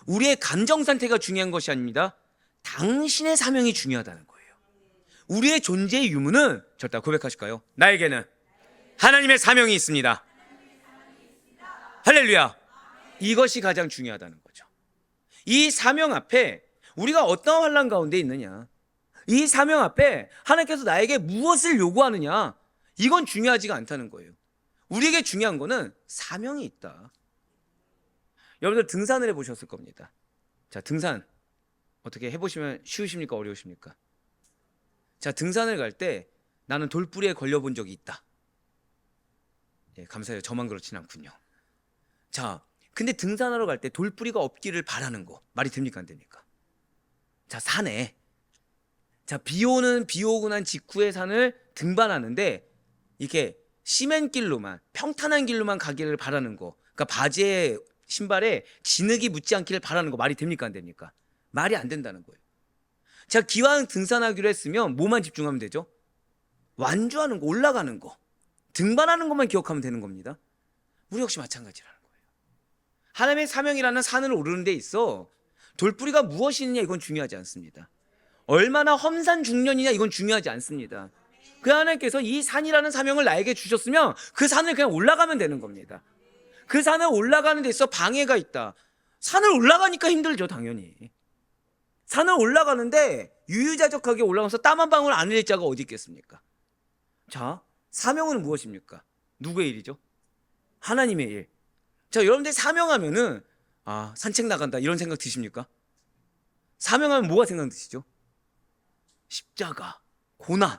S2: 우리의 감정 상태가 중요한 것이 아닙니다. 당신의 사명이 중요하다는 거예요. 우리의 존재의 유무는 절대 고백하실까요? 나에게는 하나님의 사명이 있습니다. 할렐루야. 이것이 가장 중요하다는 거죠. 이 사명 앞에 우리가 어떤 환난 가운데 있느냐, 이 사명 앞에 하나님께서 나에게 무엇을 요구하느냐, 이건 중요하지가 않다는 거예요. 우리에게 중요한 거는 사명이 있다. 여러분들 등산을 해보셨을 겁니다. 자, 등산 어떻게 해보시면 쉬우십니까? 어려우십니까? 자, 등산을 갈 때 나는 돌부리에 걸려본 적이 있다. 예, 감사해요. 저만 그렇진 않군요. 자, 근데 등산하러 갈 때 돌부리가 없기를 바라는 거 말이 됩니까? 안 됩니까? 자, 산에 자, 비 오고 난 직후에 산을 등반하는데 이렇게 시멘길로만, 평탄한 길로만 가기를 바라는 거, 그러니까 바지에 신발에 진흙이 묻지 않기를 바라는 거 말이 됩니까? 안 됩니까? 말이 안 된다는 거예요. 자, 기왕 등산하기로 했으면 뭐만 집중하면 되죠? 완주하는 거, 올라가는 거, 등반하는 것만 기억하면 되는 겁니다. 우리 역시 마찬가지라는 거예요. 하나님의 사명이라는 산을 오르는 데 있어 돌뿌리가 무엇이느냐 이건 중요하지 않습니다. 얼마나 험산 중년이냐 이건 중요하지 않습니다. 그 하나님께서 이 산이라는 사명을 나에게 주셨으면 그 산을 그냥 올라가면 되는 겁니다. 그 산을 올라가는 데 있어 방해가 있다. 산을 올라가니까 힘들죠, 당연히. 산을 올라가는데 유유자적하게 올라가서 땀 한 방울 안 흘릴 자가 어디 있겠습니까? 자, 사명은 무엇입니까? 누구의 일이죠? 하나님의 일. 자, 여러분들 사명하면은 산책 나간다 이런 생각 드십니까? 사명하면 뭐가 생각 드시죠? 십자가, 고난.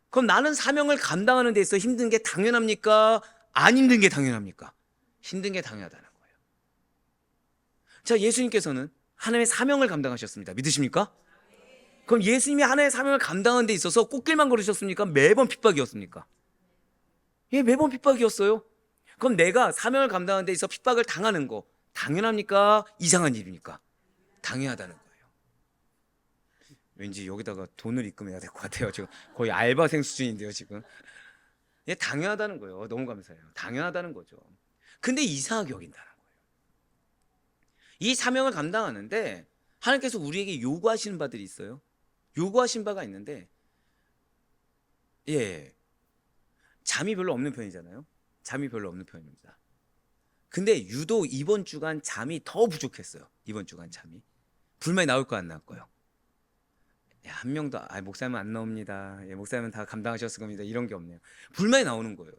S2: 그럼 나는 사명을 감당하는 데 있어 힘든 게 당연합니까? 안 힘든 게 당연합니까? 힘든 게 당연하다는 거예요. 자, 예수님께서는 하나님의 사명을 감당하셨습니다. 믿으십니까? 그럼 예수님이 하나님의 사명을 감당하는 데 있어서 꽃길만 걸으셨습니까? 매번 핍박이었습니까? 예, 매번 핍박이었어요. 그럼 내가 사명을 감당하는 데 있어 핍박을 당하는 거 당연합니까? 이상한 일입니까? 당연하다는 거예요. 왠지 여기다가 돈을 입금해야 될 것 같아요. 지금 거의 알바생 수준인데요, 지금. 예, 당연하다는 거예요. 너무 감사해요. 당연하다는 거죠. 근데 이상하게 여긴다는 거예요. 이 사명을 감당하는데 하나님께서 우리에게 요구하시는 바들이 있어요. 요구하신 바가 있는데, 예, 잠이 별로 없는 편이잖아요. 잠이 별로 없는 편입니다. 근데 유독 이번 주간 잠이 더 부족했어요. 이번 주간 잠이. 불만이 나올 거 안 나올 거요? 야, 한 명도 목사님은 안 나옵니다. 예, 목사님은 다 감당하셨을 겁니다. 이런 게 없네요. 불만이 나오는 거예요.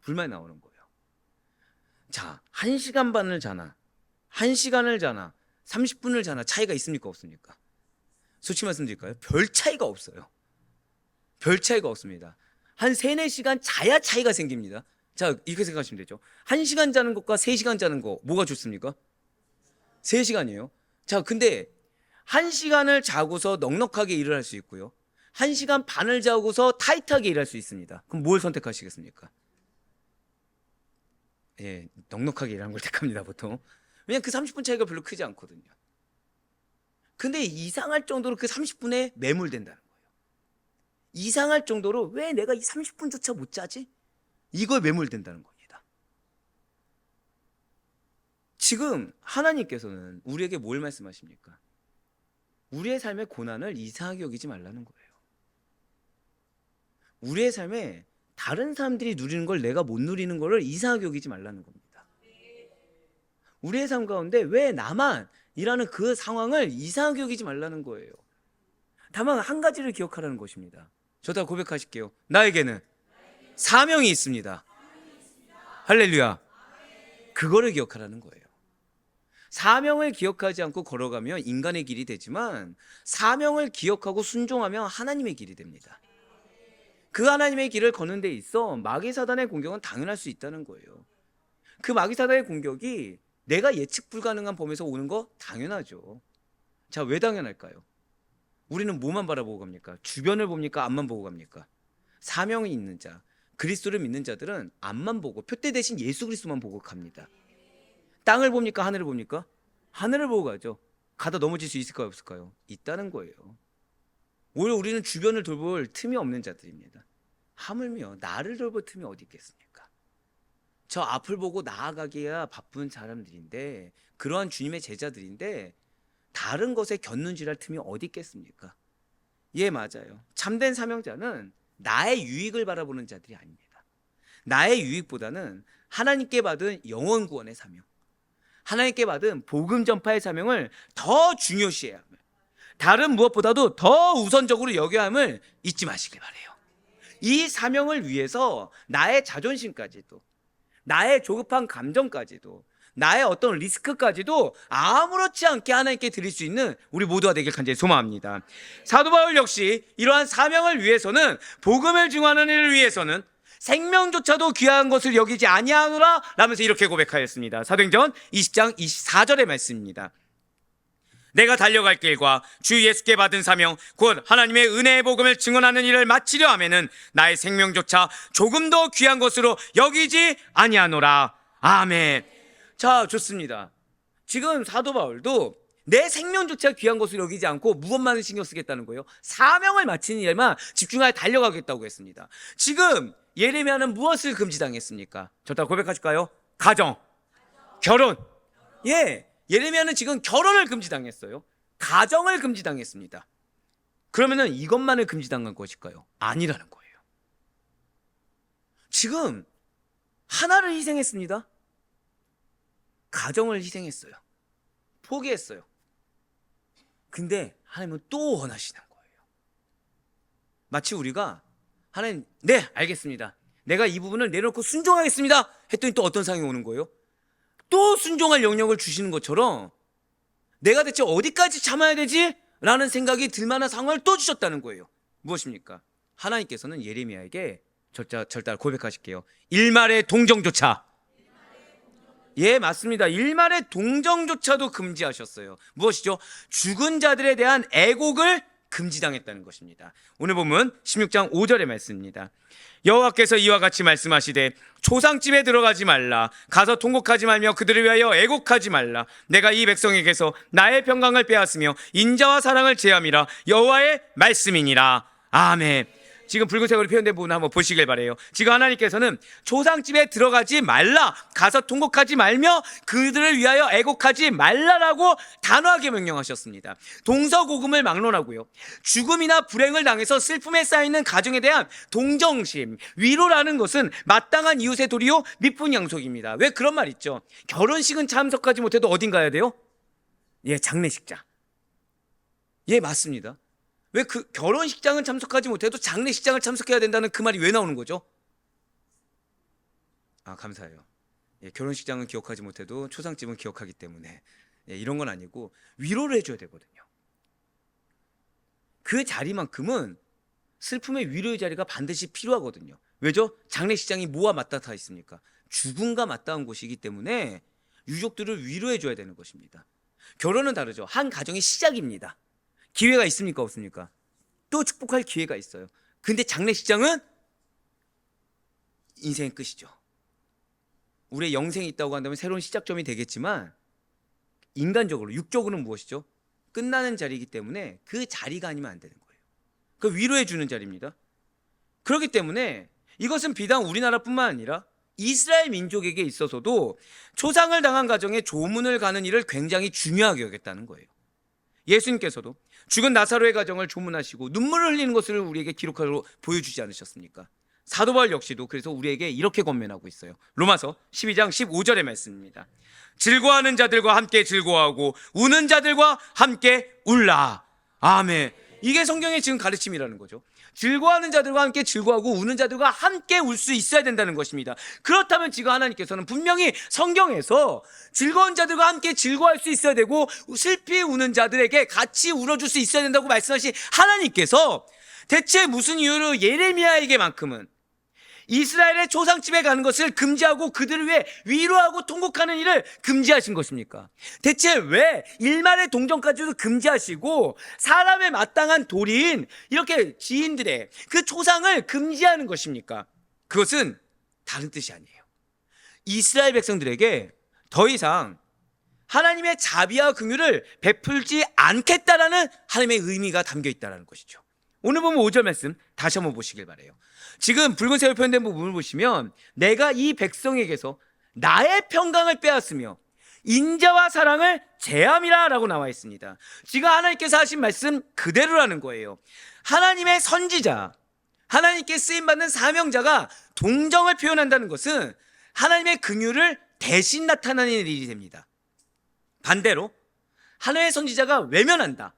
S2: 불만이 나오는 거예요. 자, 1시간 반을 자나 1시간을 자나 30분을 자나 차이가 있습니까? 없습니까? 솔직히 말씀드릴까요? 별 차이가 없어요. 별 차이가 없습니다. 한 3, 4시간 자야 차이가 생깁니다. 자, 이렇게 생각하시면 되죠. 1시간 자는 것과 3시간 자는 거 뭐가 좋습니까? 3시간이에요. 자, 근데 1시간을 자고서 넉넉하게 일을 할 수 있고요. 1시간 반을 자고서 타이트하게 일할 수 있습니다. 그럼 뭘 선택하시겠습니까? 예, 넉넉하게 일하는 걸 택합니다, 보통. 왜냐면 그 30분 차이가 별로 크지 않거든요. 근데 이상할 정도로 그 30분에 매몰된다는 거예요. 이상할 정도로 왜 내가 이 30분조차 못 자지? 이거에 매몰된다는 겁니다. 지금 하나님께서는 우리에게 뭘 말씀하십니까? 우리의 삶의 고난을 이상하게 여기지 말라는 거예요. 우리의 삶에 다른 사람들이 누리는 걸 내가 못 누리는 거를 이상하게 여기지 말라는 겁니다. 우리의 삶 가운데 왜 나만 이라는 그 상황을 이상하게 여기지 말라는 거예요. 다만 한 가지를 기억하라는 것입니다. 저도 고백하실게요. 나에게는 사명이 있습니다. 할렐루야. 그거를 기억하라는 거예요. 사명을 기억하지 않고 걸어가면 인간의 길이 되지만 사명을 기억하고 순종하면 하나님의 길이 됩니다. 그 하나님의 길을 걷는 데 있어 마귀 사단의 공격은 당연할 수 있다는 거예요. 그 마귀 사단의 공격이 내가 예측 불가능한 범위에서 오는 거 당연하죠. 자, 왜 당연할까요? 우리는 뭐만 바라보고 갑니까? 주변을 봅니까? 앞만 보고 갑니까? 사명이 있는 자, 그리스도를 믿는 자들은 앞만 보고, 표대 대신 예수 그리스도만 보고 갑니다. 땅을 봅니까? 하늘을 봅니까? 하늘을 보고 가죠. 가다 넘어질 수 있을까요? 없을까요? 있다는 거예요. 오히려 우리는 주변을 돌볼 틈이 없는 자들입니다. 하물며 나를 돌볼 틈이 어디 있겠습니까? 저 앞을 보고 나아가기야 바쁜 사람들인데, 그러한 주님의 제자들인데 다른 것에 곁눈질할 틈이 어디 있겠습니까? 예, 맞아요. 참된 사명자는 나의 유익을 바라보는 자들이 아닙니다. 나의 유익보다는 하나님께 받은 영원 구원의 사명, 하나님께 받은 복음 전파의 사명을 더 중요시해야 합니다. 다른 무엇보다도 더 우선적으로 여겨야 함을 잊지 마시길 바라요. 이 사명을 위해서 나의 자존심까지도, 나의 조급한 감정까지도, 나의 어떤 리스크까지도 아무렇지 않게 하나님께 드릴 수 있는 우리 모두가 되길 간절히 소망합니다. 사도 바울 역시 이러한 사명을 위해서는, 복음을 증언하는 일을 위해서는 생명조차도 귀한 것을 여기지 아니하노라 라면서 이렇게 고백하였습니다. 사도행전 20장 24절의 말씀입니다. 내가 달려갈 길과 주 예수께 받은 사명 곧 하나님의 은혜의 복음을 증언하는 일을 마치려 하면은 나의 생명조차 조금 더 귀한 것으로 여기지 아니하노라. 아멘. 자, 좋습니다. 지금 사도 바울도 내 생명조차 귀한 것으로 여기지 않고 무엇만을 신경 쓰겠다는 거예요? 사명을 마치는 일만 집중하여 달려가겠다고 했습니다. 지금 예레미야는 무엇을 금지당했습니까? 저따 고백하실까요? 가정, 결혼. 예, 예레미야는 지금 결혼을 금지당했어요. 가정을 금지당했습니다. 그러면은 이것만을 금지당한 것일까요? 아니라는 거예요. 지금 하나를 희생했습니다. 가정을 희생했어요. 포기했어요. 근데 하나님은 또 원하시는 거예요. 마치 우리가 하나님, 네, 알겠습니다. 내가 이 부분을 내려놓고 순종하겠습니다 했더니 또 어떤 상황이 오는 거예요? 또 순종할 영역을 주시는 것처럼 내가 대체 어디까지 참아야 되지? 라는 생각이 들만한 상황을 또 주셨다는 거예요. 무엇입니까? 하나님께서는 예레미야에게 절대 고백하실게요. 일말의 동정조차, 예, 맞습니다. 일말의 동정조차도 금지하셨어요. 무엇이죠? 죽은 자들에 대한 애곡을 금지당했다는 것입니다. 오늘 보면 16장 5절의 말씀입니다. 여호와께서 이와 같이 말씀하시되 초상집에 들어가지 말라. 가서 통곡하지 말며 그들을 위하여 애곡하지 말라. 내가 이 백성에게서 나의 평강을 빼앗으며 인자와 사랑을 제함이라. 여호와의 말씀이니라. 아멘. 지금 붉은색으로 표현된 부분 한번 보시길 바래요. 지금 하나님께서는 초상집에 들어가지 말라, 가서 통곡하지 말며 그들을 위하여 애곡하지 말라라고 단호하게 명령하셨습니다. 동서고금을 막론하고요, 죽음이나 불행을 당해서 슬픔에 쌓이는 가정에 대한 동정심, 위로라는 것은 마땅한 이웃의 도리요 미쁜 양속입니다. 왜 그런 말 있죠? 결혼식은 참석하지 못해도 어딘 가야 돼요? 예, 장례식장. 예, 맞습니다. 왜 그 결혼식장은 참석하지 못해도 장례식장을 참석해야 된다는 그 말이 왜 나오는 거죠? 아, 감사해요. 예, 결혼식장은 기억하지 못해도 초상집은 기억하기 때문에, 예, 이런 건 아니고 위로를 해줘야 되거든요. 그 자리만큼은 슬픔의 위로의 자리가 반드시 필요하거든요. 왜죠? 장례식장이 뭐와 맞닿아 있습니까? 죽음과 맞닿은 곳이기 때문에 유족들을 위로해줘야 되는 것입니다. 결혼은 다르죠. 한 가정의 시작입니다. 기회가 있습니까? 없습니까? 또 축복할 기회가 있어요. 근데 장례식장은 인생의 끝이죠. 우리의 영생이 있다고 한다면 새로운 시작점이 되겠지만, 인간적으로, 육적으로는 무엇이죠? 끝나는 자리이기 때문에 그 자리가 아니면 안 되는 거예요. 그 위로해 주는 자리입니다. 그렇기 때문에 이것은 비단 우리나라뿐만 아니라 이스라엘 민족에게 있어서도 초상을 당한 가정에 조문을 가는 일을 굉장히 중요하게 여겼다는 거예요. 예수님께서도 죽은 나사로의 가정을 조문하시고 눈물을 흘리는 것을 우리에게 기록하고 보여주지 않으셨습니까? 사도 바울 역시도 그래서 우리에게 이렇게 권면하고 있어요. 로마서 12장 15절의 말씀입니다. 즐거워하는 자들과 함께 즐거워하고 우는 자들과 함께 울라. 아멘. 이게 성경의 지금 가르침이라는 거죠. 즐거워하는 자들과 함께 즐거워하고 우는 자들과 함께 울 수 있어야 된다는 것입니다. 그렇다면 지금 하나님께서는 분명히 성경에서 즐거운 자들과 함께 즐거워할 수 있어야 되고 슬피 우는 자들에게 같이 울어줄 수 있어야 된다고 말씀하신 하나님께서 대체 무슨 이유로 예레미야에게만큼은 이스라엘의 조상집에 가는 것을 금지하고 그들을 위해 위로하고 통곡하는 일을 금지하신 것입니까? 대체 왜 일말의 동정까지도 금지하시고 사람의 마땅한 도리인 이렇게 지인들의 그 초상을 금지하는 것입니까? 그것은 다른 뜻이 아니에요. 이스라엘 백성들에게 더 이상 하나님의 자비와 긍휼을 베풀지 않겠다라는 하나님의 의미가 담겨 있다는 것이죠. 오늘 보면 5절 말씀 다시 한번 보시길 바라요. 지금 붉은색으로 표현된 부분을 보시면 내가 이 백성에게서 나의 평강을 빼앗으며 인자와 사랑을 제함이라 라고 나와 있습니다. 지금 하나님께서 하신 말씀 그대로라는 거예요. 하나님의 선지자, 하나님께 쓰임받는 사명자가 동정을 표현한다는 것은 하나님의 긍휼을 대신 나타나는 일이 됩니다. 반대로 하나님의 선지자가 외면한다,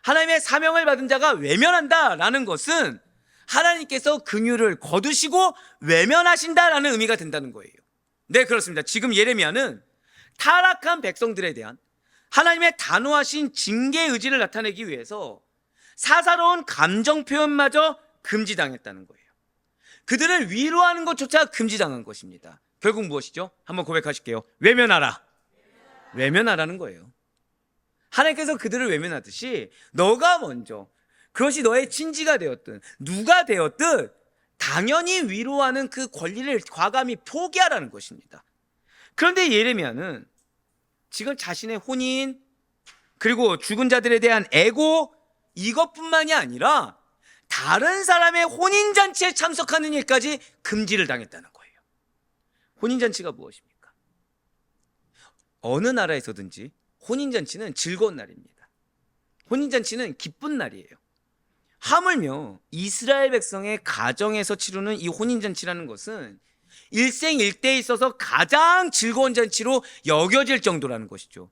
S2: 하나님의 사명을 받은 자가 외면한다라는 것은 하나님께서 긍휼을 거두시고 외면하신다라는 의미가 된다는 거예요. 네, 그렇습니다. 지금 예레미야는 타락한 백성들에 대한 하나님의 단호하신 징계의 의지를 나타내기 위해서 사사로운 감정 표현마저 금지당했다는 거예요. 그들을 위로하는 것조차 금지당한 것입니다. 결국 무엇이죠? 한번 고백하실게요. 외면하라. 외면하라는 거예요. 하나님께서 그들을 외면하듯이 너가 먼저, 그것이 너의 친지가 되었든 누가 되었든 당연히 위로하는 그 권리를 과감히 포기하라는 것입니다. 그런데 예레미야는 지금 자신의 혼인 그리고 죽은 자들에 대한 애고 이것뿐만이 아니라 다른 사람의 혼인잔치에 참석하는 일까지 금지를 당했다는 거예요. 혼인잔치가 무엇입니까? 어느 나라에서든지 혼인잔치는 즐거운 날입니다. 혼인잔치는 기쁜 날이에요. 하물며 이스라엘 백성의 가정에서 치르는 이 혼인잔치라는 것은 일생일대에 있어서 가장 즐거운 잔치로 여겨질 정도라는 것이죠.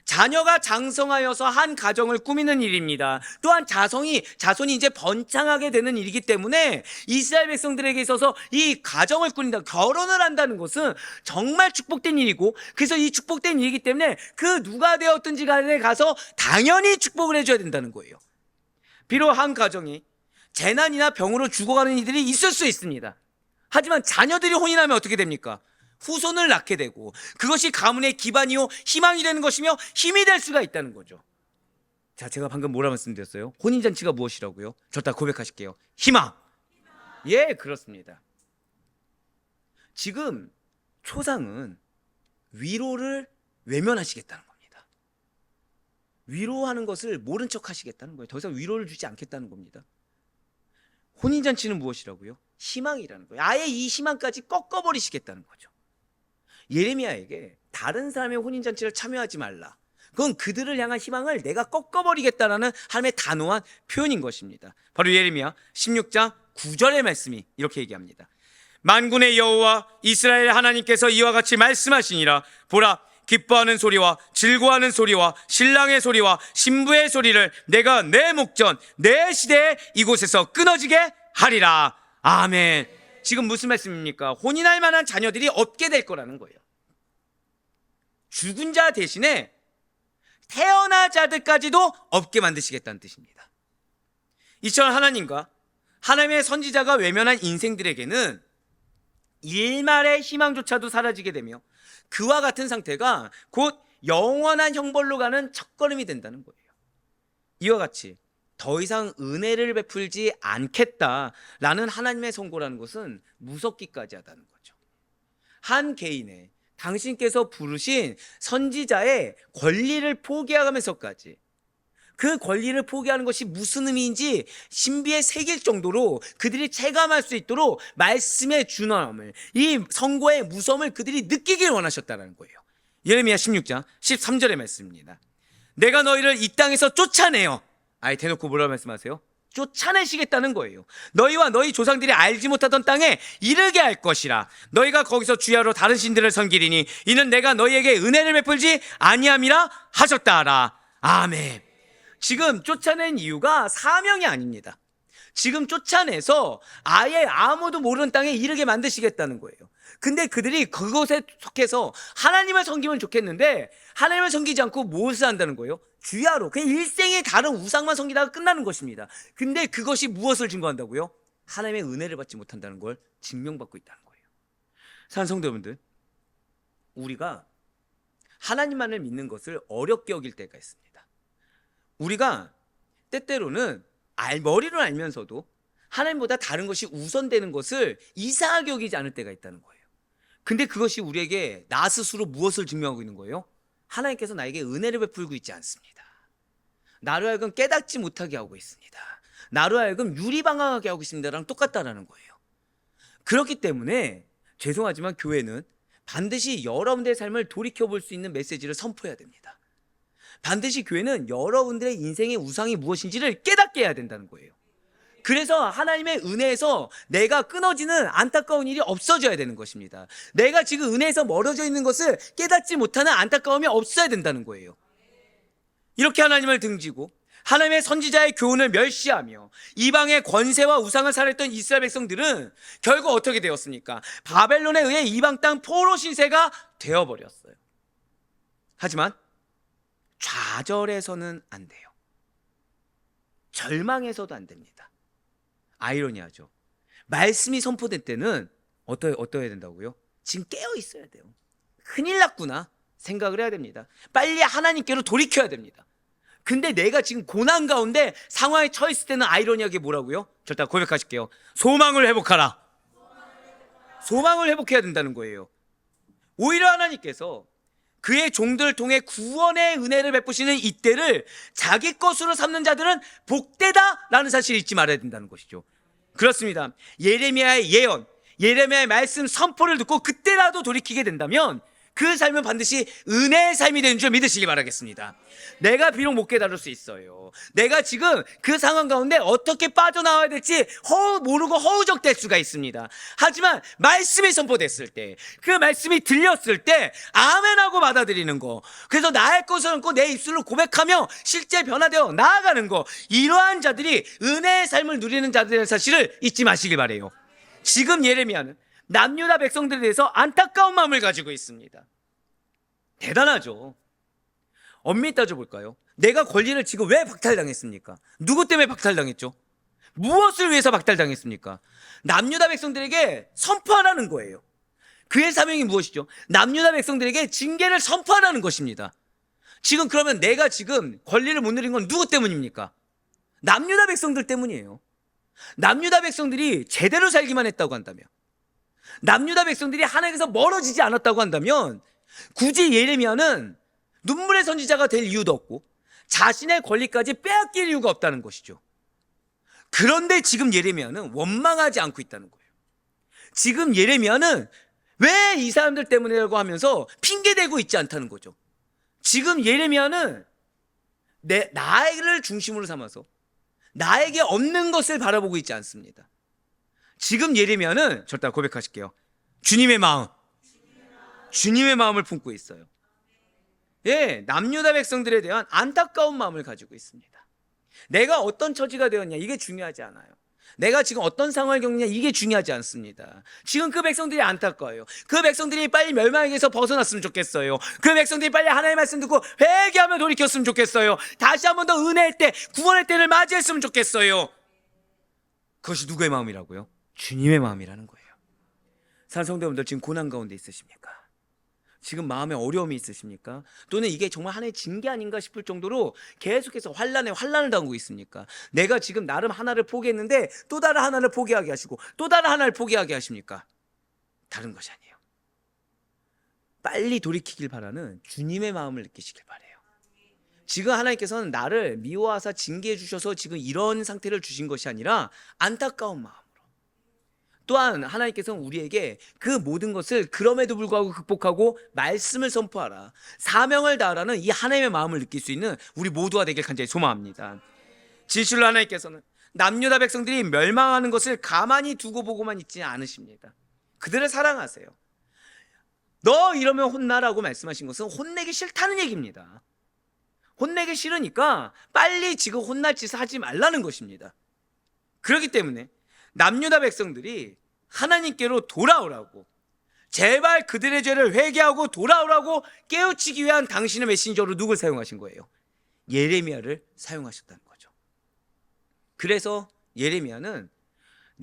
S2: 자녀가 장성하여서 한 가정을 꾸미는 일입니다. 또한 자손이 이제 번창하게 되는 일이기 때문에 이스라엘 백성들에게 있어서 이 가정을 꾸린다, 결혼을 한다는 것은 정말 축복된 일이고, 그래서 이 축복된 일이기 때문에 그 누가 되었든지 간에 가서 당연히 축복을 해줘야 된다는 거예요. 비록 한 가정이 재난이나 병으로 죽어가는 이들이 있을 수 있습니다. 하지만 자녀들이 혼인하면 어떻게 됩니까? 후손을 낳게 되고 그것이 가문의 기반이요 희망이 되는 것이며 힘이 될 수가 있다는 거죠. 자, 제가 방금 뭐라 말씀드렸어요? 혼인잔치가 무엇이라고요? 저 다 고백하실게요. 희망. 예, 그렇습니다. 지금 초상은 위로를 외면하시겠다는 겁니다. 위로하는 것을 모른 척 하시겠다는 거예요. 더 이상 위로를 주지 않겠다는 겁니다. 혼인잔치는 무엇이라고요? 희망이라는 거예요. 아예 이 희망까지 꺾어버리시겠다는 거죠. 예레미야에게 다른 사람의 혼인잔치를 참여하지 말라, 그건 그들을 향한 희망을 내가 꺾어버리겠다라는 하나님의 단호한 표현인 것입니다. 바로 예레미야 16장 9절의 말씀이 이렇게 얘기합니다. 만군의 여호와 이스라엘 하나님께서 이와 같이 말씀하시니라. 보라, 기뻐하는 소리와 즐거워하는 소리와 신랑의 소리와 신부의 소리를 내가 내 목전 내 시대에 이곳에서 끊어지게 하리라. 아멘. 지금 무슨 말씀입니까? 혼인할 만한 자녀들이 없게 될 거라는 거예요. 죽은 자 대신에 태어난 자들까지도 없게 만드시겠다는 뜻입니다. 이처럼 하나님과 하나님의 선지자가 외면한 인생들에게는 일말의 희망조차도 사라지게 되며 그와 같은 상태가 곧 영원한 형벌로 가는 첫걸음이 된다는 거예요. 이와 같이 더 이상 은혜를 베풀지 않겠다라는 하나님의 선고라는 것은 무섭기까지 하다는 거죠. 한 개인의 당신께서 부르신 선지자의 권리를 포기하면서까지 그 권리를 포기하는 것이 무슨 의미인지 신비에 새길 정도로 그들이 체감할 수 있도록 말씀의 준엄함을, 이 선고의 무서움을 그들이 느끼길 원하셨다는 거예요. 예레미야 16장 13절의 말씀입니다. 내가 너희를 이 땅에서 쫓아내어, 아예 대놓고 뭐라고 말씀하세요? 쫓아내시겠다는 거예요. 너희와 너희 조상들이 알지 못하던 땅에 이르게 할 것이라. 너희가 거기서 주야로 다른 신들을 섬기리니 이는 내가 너희에게 은혜를 베풀지 아니함이라 하셨다라. 아멘. 지금 쫓아낸 이유가 사명이 아닙니다. 지금 쫓아내서 아예 아무도 모르는 땅에 이르게 만드시겠다는 거예요. 근데 그들이 그것에 속해서 하나님을 섬기면 좋겠는데 하나님을 섬기지 않고 무엇을 한다는 거예요? 주야로, 그냥 일생에 다른 우상만 섬기다가 끝나는 것입니다. 근데 그것이 무엇을 증거한다고요? 하나님의 은혜를 받지 못한다는 걸 증명받고 있다는 거예요. 사랑하는 성도 여러분들, 우리가 하나님만을 믿는 것을 어렵게 여길 때가 있습니다. 우리가 때때로는 머리로 알면서도 하나님보다 다른 것이 우선되는 것을 이상하게 여기지 않을 때가 있다는 거예요. 근데 그것이 우리에게 나 스스로 무엇을 증명하고 있는 거예요? 하나님께서 나에게 은혜를 베풀고 있지 않습니다. 나로 하여금 깨닫지 못하게 하고 있습니다. 나로 하여금 유리방황하게 하고 있습니다랑 똑같다라는 거예요. 그렇기 때문에 죄송하지만 교회는 반드시 여러분들의 삶을 돌이켜볼 수 있는 메시지를 선포해야 됩니다. 반드시 교회는 여러분들의 인생의 우상이 무엇인지를 깨닫게 해야 된다는 거예요. 그래서 하나님의 은혜에서 내가 끊어지는 안타까운 일이 없어져야 되는 것입니다. 내가 지금 은혜에서 멀어져 있는 것을 깨닫지 못하는 안타까움이 없어야 된다는 거예요. 이렇게 하나님을 등지고 하나님의 선지자의 교훈을 멸시하며 이방의 권세와 우상을 살았던 이스라엘 백성들은 결국 어떻게 되었습니까? 바벨론에 의해 이방 땅 포로 신세가 되어버렸어요. 하지만 좌절해서는 안 돼요. 절망해서도 안 됩니다. 아이러니하죠. 말씀이 선포될 때는 어떠해야 된다고요? 지금 깨어 있어야 돼요. 큰일 났구나 생각을 해야 됩니다. 빨리 하나님께로 돌이켜야 됩니다. 근데 내가 지금 고난 가운데 상황에 처했을 때는 아이러니하게 뭐라고요? 저 일단 고백하실게요. 소망을 회복하라. 소망을 회복해야 된다는 거예요. 오히려 하나님께서 그의 종들을 통해 구원의 은혜를 베푸시는 이때를 자기 것으로 삼는 자들은 복되다라는 사실을 잊지 말아야 된다는 것이죠. 그렇습니다. 예레미야의 예언, 예레미야의 말씀 선포를 듣고 그때라도 돌이키게 된다면 그 삶은 반드시 은혜의 삶이 되는 줄 믿으시기 바라겠습니다. 내가 비록 못 깨달을 수 있어요. 내가 지금 그 상황 가운데 어떻게 빠져나와야 될지 모르고 허우적될 수가 있습니다. 하지만 말씀이 선포됐을 때, 그 말씀이 들렸을 때 아멘하고 받아들이는 거, 그래서 나의 것을 안고 내 입술로 고백하며 실제 변화되어 나아가는 거, 이러한 자들이 은혜의 삶을 누리는 자들의 사실을 잊지 마시길 바라요. 지금 예레미야는 남유다 백성들에 대해서 안타까운 마음을 가지고 있습니다. 대단하죠. 엄밀히 따져볼까요? 내가 권리를 지금 왜 박탈당했습니까? 누구 때문에 박탈당했죠? 무엇을 위해서 박탈당했습니까? 남유다 백성들에게 선포하라는 거예요. 그의 사명이 무엇이죠? 남유다 백성들에게 징계를 선포하라는 것입니다. 지금 그러면 내가 지금 권리를 못 누린 건 누구 때문입니까? 남유다 백성들 때문이에요. 남유다 백성들이 제대로 살기만 했다고 한다면, 남유다 백성들이 하나님께서 멀어지지 않았다고 한다면 굳이 예레미야는 눈물의 선지자가 될 이유도 없고 자신의 권리까지 빼앗길 이유가 없다는 것이죠. 그런데 지금 예레미야는 원망하지 않고 있다는 거예요. 지금 예레미야는 왜 이 사람들 때문이라고 하면서 핑계대고 있지 않다는 거죠. 지금 예레미야는 나를 중심으로 삼아서 나에게 없는 것을 바라보고 있지 않습니다. 지금 예레미야는 절대 고백하실게요. 주님의 마음을 품고 있어요. 예, 남유다 백성들에 대한 안타까운 마음을 가지고 있습니다. 내가 어떤 처지가 되었냐 이게 중요하지 않아요. 내가 지금 어떤 상황을 겪느냐 이게 중요하지 않습니다. 지금 그 백성들이 안타까워요. 그 백성들이 빨리 멸망에서 벗어났으면 좋겠어요. 그 백성들이 빨리 하나님의 말씀 듣고 회개하며 돌이켰으면 좋겠어요. 다시 한 번 더 은혜의 때, 구원의 때를 맞이했으면 좋겠어요. 그것이 누구의 마음이라고요? 주님의 마음이라는 거예요. 사랑하는 성도 여러분들, 지금 고난 가운데 있으십니까? 지금 마음에 어려움이 있으십니까? 또는 이게 정말 하나의 징계 아닌가 싶을 정도로 계속해서 환난을 당하고 있습니까? 내가 지금 나름 하나를 포기했는데 또 다른 하나를 포기하게 하시고 또 다른 하나를 포기하게 하십니까? 다른 것이 아니에요. 빨리 돌이키길 바라는 주님의 마음을 느끼시길 바라요. 지금 하나님께서는 나를 미워하사 징계해 주셔서 지금 이런 상태를 주신 것이 아니라 안타까운 마음으로, 또한 하나님께서는 우리에게 그 모든 것을 그럼에도 불구하고 극복하고 말씀을 선포하라, 사명을 다하라는 이 하나님의 마음을 느낄 수 있는 우리 모두가 되길 간절히 소망합니다. 진실로 하나님께서는 남유다 백성들이 멸망하는 것을 가만히 두고 보고만 있지 않으십니다. 그들을 사랑하세요. 너 이러면 혼나라고 말씀하신 것은 혼내기 싫다는 얘기입니다. 혼내기 싫으니까 빨리 지금 혼날 짓을 하지 말라는 것입니다. 그렇기 때문에 남유다 백성들이 하나님께로 돌아오라고, 제발 그들의 죄를 회개하고 돌아오라고 깨우치기 위한 당신의 메신저로 누굴 사용하신 거예요? 예레미야를 사용하셨다는 거죠. 그래서 예레미야는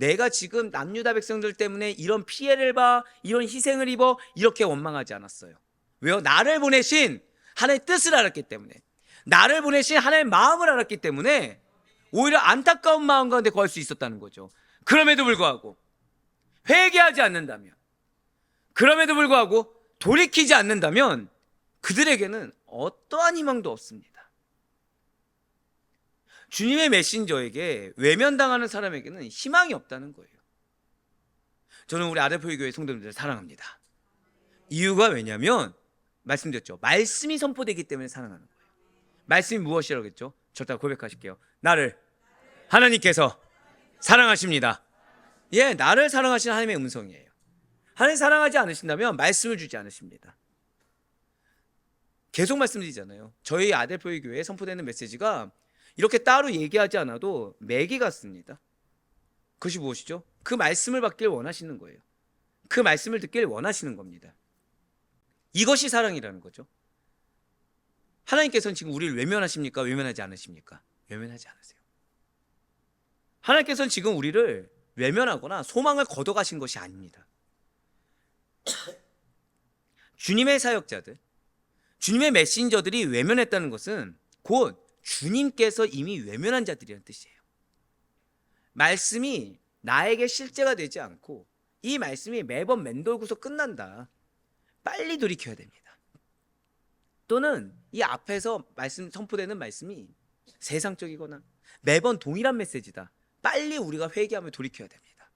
S2: 내가 지금 남유다 백성들 때문에 이런 피해를 봐, 이런 희생을 입어, 이렇게 원망하지 않았어요. 왜요? 나를 보내신 하나님의 뜻을 알았기 때문에, 나를 보내신 하나님의 마음을 알았기 때문에 오히려 안타까운 마음 가운데 거할 수 있었다는 거죠. 그럼에도 불구하고 회개하지 않는다면, 그럼에도 불구하고 돌이키지 않는다면 그들에게는 어떠한 희망도 없습니다. 주님의 메신저에게 외면당하는 사람에게는 희망이 없다는 거예요. 저는 우리 아델포유 교회 성도님들을 사랑합니다. 이유가 왜냐면 말씀드렸죠. 말씀이 선포되기 때문에 사랑하는 거예요. 말씀이 무엇이라고 했죠? 저따 고백하실게요. 나를 하나님께서 사랑하십니다. 예, 나를 사랑하시는 하나님의 음성이에요. 하나님 사랑하지 않으신다면 말씀을 주지 않으십니다. 계속 말씀드리잖아요. 저희 아델포유 교회에 선포되는 메시지가 이렇게 따로 얘기하지 않아도 매기 같습니다. 그것이 무엇이죠? 그 말씀을 받길 원하시는 거예요. 그 말씀을 듣길 원하시는 겁니다. 이것이 사랑이라는 거죠. 하나님께서는 지금 우리를 외면하십니까? 외면하지 않으십니까? 외면하지 않으세요. 하나님께서는 지금 우리를 외면하거나 소망을 걷어가신 것이 아닙니다. 주님의 사역자들, 주님의 메신저들이 외면했다는 것은 곧 주님께서 이미 외면한 자들이라는 뜻이에요. 말씀이 나에게 실제가 되지 않고 이 말씀이 매번 맴돌고서 끝난다. 빨리 돌이켜야 됩니다. 또는 이 앞에서 선포되는 말씀이 세상적이거나 매번 동일한 메시지다. 빨리 우리가 회개하며 돌이켜야 됩니다.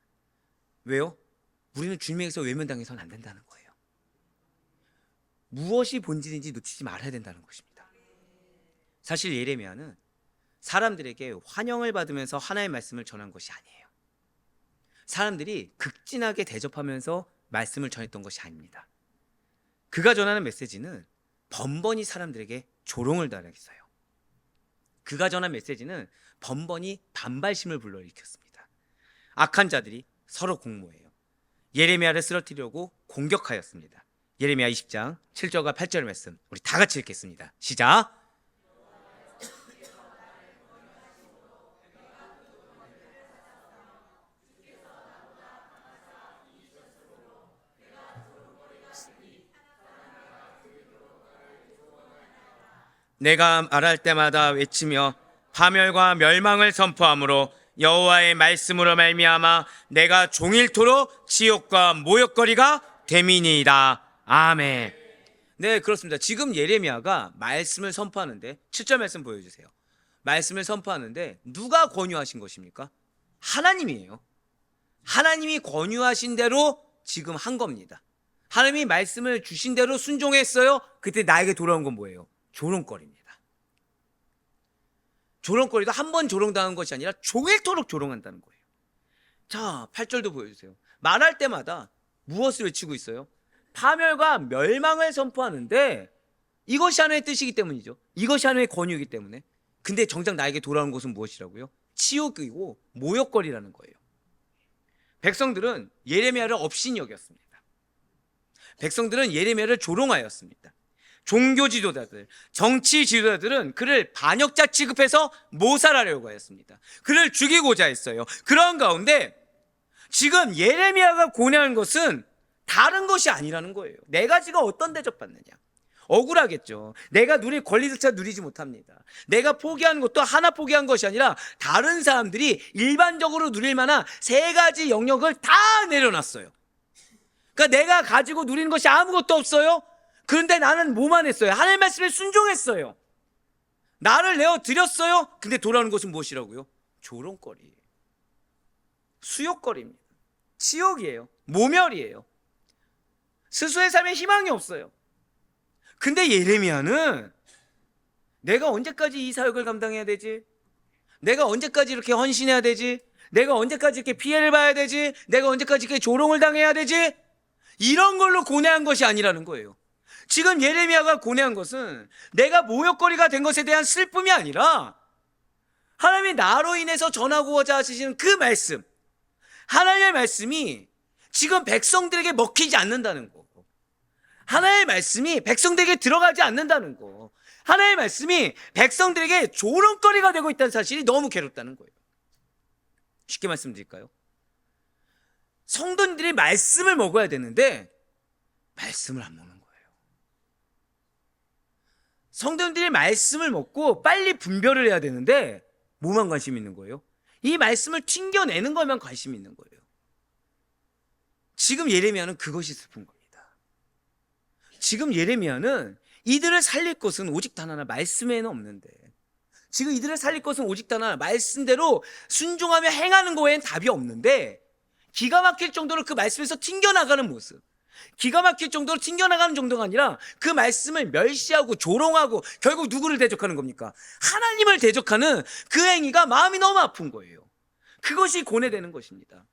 S2: 왜요? 우리는 주님에게서 외면당해서는 안 된다는 거예요. 무엇이 본질인지 놓치지 말아야 된다는 것입니다. 사실 예레미야는 사람들에게 환영을 받으면서 하나님의 말씀을 전한 것이 아니에요. 사람들이 극진하게 대접하면서 말씀을 전했던 것이 아닙니다. 그가 전하는 메시지는 번번이 사람들에게 조롱을 당했어요. 그가 전한 메시지는 번번이 반발심을 불러일으켰습니다. 악한 자들이 서로 공모해요. 예레미야를 쓰러뜨리려고 공격하였습니다. 예레미야 20장 7절과 8절의 말씀 우리 다 같이 읽겠습니다. 시작. 내가 말할 때마다 외치며 파멸과 멸망을 선포함으로 여호와의 말씀으로 말미암아 내가 종일토록 지옥과 모욕거리가 됨이니이다. 아멘. 네, 그렇습니다. 지금 예레미야가 말씀을 선포하는데 7절 말씀 보여주세요. 말씀을 선포하는데 누가 권유하신 것입니까? 하나님이에요. 하나님이 권유하신 대로 지금 한 겁니다. 하나님이 말씀을 주신 대로 순종했어요. 그때 나에게 돌아온 건 뭐예요? 조롱거리입니다. 조롱거리도 한 번 조롱당한 것이 아니라 종일토록 조롱한다는 거예요. 자, 8절도 보여주세요. 말할 때마다 무엇을 외치고 있어요? 파멸과 멸망을 선포하는데 이것이 하나님의 뜻이기 때문이죠. 이것이 하나님의 권유이기 때문에. 근데 정작 나에게 돌아오는 것은 무엇이라고요? 치욕이고 모욕거리라는 거예요. 백성들은 예레미야를 업신이 여겼습니다. 백성들은 예레미야를 조롱하였습니다. 종교 지도자들, 정치 지도자들은 그를 반역자 취급해서 모살하려고 하였습니다. 그를 죽이고자 했어요. 그런 가운데 지금 예레미야가 고뇌한 것은 다른 것이 아니라는 거예요. 내가 지금 어떤 대접받느냐? 억울하겠죠. 내가 누릴 권리조차 누리지 못합니다. 내가 포기한 것도 하나 포기한 것이 아니라 다른 사람들이 일반적으로 누릴 만한 3가지 영역을 다 내려놨어요. 그러니까 내가 가지고 누리는 것이 아무것도 없어요. 그런데 나는 뭐만 했어요? 하나님의 말씀에 순종했어요. 나를 내어 드렸어요. 근데 돌아오는 것은 무엇이라고요? 조롱거리, 수욕거리입니다. 치욕이에요. 모멸이에요. 스스로의 삶에 희망이 없어요. 근데 예레미야는 내가 언제까지 이 사역을 감당해야 되지? 내가 언제까지 이렇게 헌신해야 되지? 내가 언제까지 이렇게 피해를 봐야 되지? 내가 언제까지 이렇게 조롱을 당해야 되지? 이런 걸로 고뇌한 것이 아니라는 거예요. 지금 예레미야가 고뇌한 것은 내가 모욕거리가 된 것에 대한 슬픔이 아니라 하나님이 나로 인해서 전하고자 하시는 그 말씀, 하나님의 말씀이 지금 백성들에게 먹히지 않는다는 거, 하나님의 말씀이 백성들에게 들어가지 않는다는 거, 하나님의 말씀이 백성들에게 조롱거리가 되고 있다는 사실이 너무 괴롭다는 거예요. 쉽게 말씀드릴까요? 성도님들이 말씀을 먹어야 되는데 말씀을 안 먹는 거예요. 성도님들이 말씀을 먹고 빨리 분별을 해야 되는데 뭐만 관심 있는 거예요? 이 말씀을 튕겨내는 것만 관심 있는 거예요. 지금 예레미야는 그것이 슬픈 겁니다. 지금 예레미야는 이들을 살릴 것은 오직 단 하나, 말씀에는 없는데, 지금 이들을 살릴 것은 오직 단 하나, 말씀대로 순종하며 행하는 거에는 답이 없는데, 기가 막힐 정도로 그 말씀에서 튕겨나가는 모습, 기가 막힐 정도로 튕겨나가는 정도가 아니라 그 말씀을 멸시하고 조롱하고 결국 누구를 대적하는 겁니까? 하나님을 대적하는 그 행위가 마음이 너무 아픈 거예요. 그것이 고뇌되는 것입니다.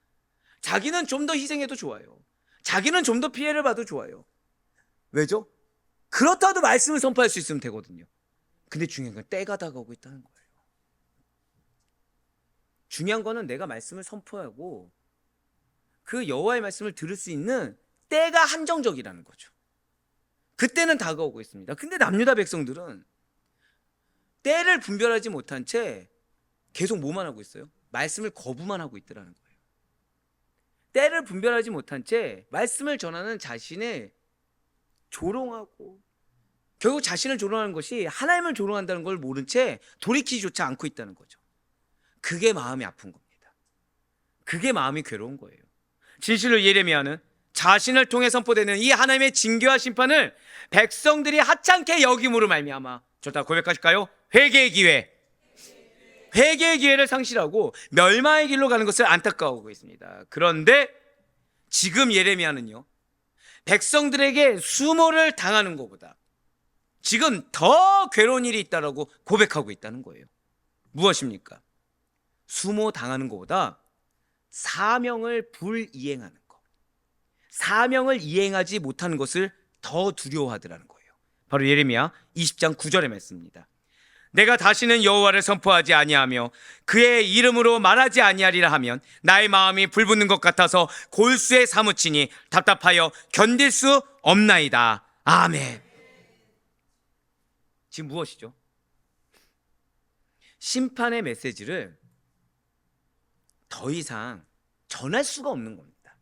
S2: 자기는 좀 더 희생해도 좋아요. 자기는 좀 더 피해를 봐도 좋아요. 왜죠? 그렇다도 말씀을 선포할 수 있으면 되거든요. 근데 중요한 건 때가 다가오고 있다는 거예요. 중요한 거는 내가 말씀을 선포하고 그 여호와의 말씀을 들을 수 있는 때가 한정적이라는 거죠. 그때는 다가오고 있습니다. 근데 남유다 백성들은 때를 분별하지 못한 채 계속 뭐만 하고 있어요? 말씀을 거부만 하고 있더라는 거예요. 때를 분별하지 못한 채 말씀을 전하는 자신을 조롱하고, 결국 자신을 조롱하는 것이 하나님을 조롱한다는 걸 모른 채 돌이키지조차 않고 있다는 거죠. 그게 마음이 아픈 겁니다. 그게 마음이 괴로운 거예요. 진실로 예레미야는 자신을 통해 선포되는 이 하나님의 징계와 심판을 백성들이 하찮게 여김으로 말미암아, 좋다 고백하실까요? 회개의 기회, 회개의 기회를 상실하고 멸망의 길로 가는 것을 안타까워하고 있습니다. 그런데 지금 예레미야는요, 백성들에게 수모를 당하는 것보다 지금 더 괴로운 일이 있다라고 고백하고 있다는 거예요. 무엇입니까? 수모 당하는 것보다 사명을 불이행하는 것, 사명을 이행하지 못하는 것을 더 두려워하더라는 거예요. 바로 예레미야 20장 9절의 말씀입니다. 내가 다시는 여호와를 선포하지 아니하며 그의 이름으로 말하지 아니하리라 하면 나의 마음이 불붙는 것 같아서 골수에 사무치니 답답하여 견딜 수 없나이다. 아멘. 지금 무엇이죠? 심판의 메시지를 더 이상 전할 수가 없는 겁니다.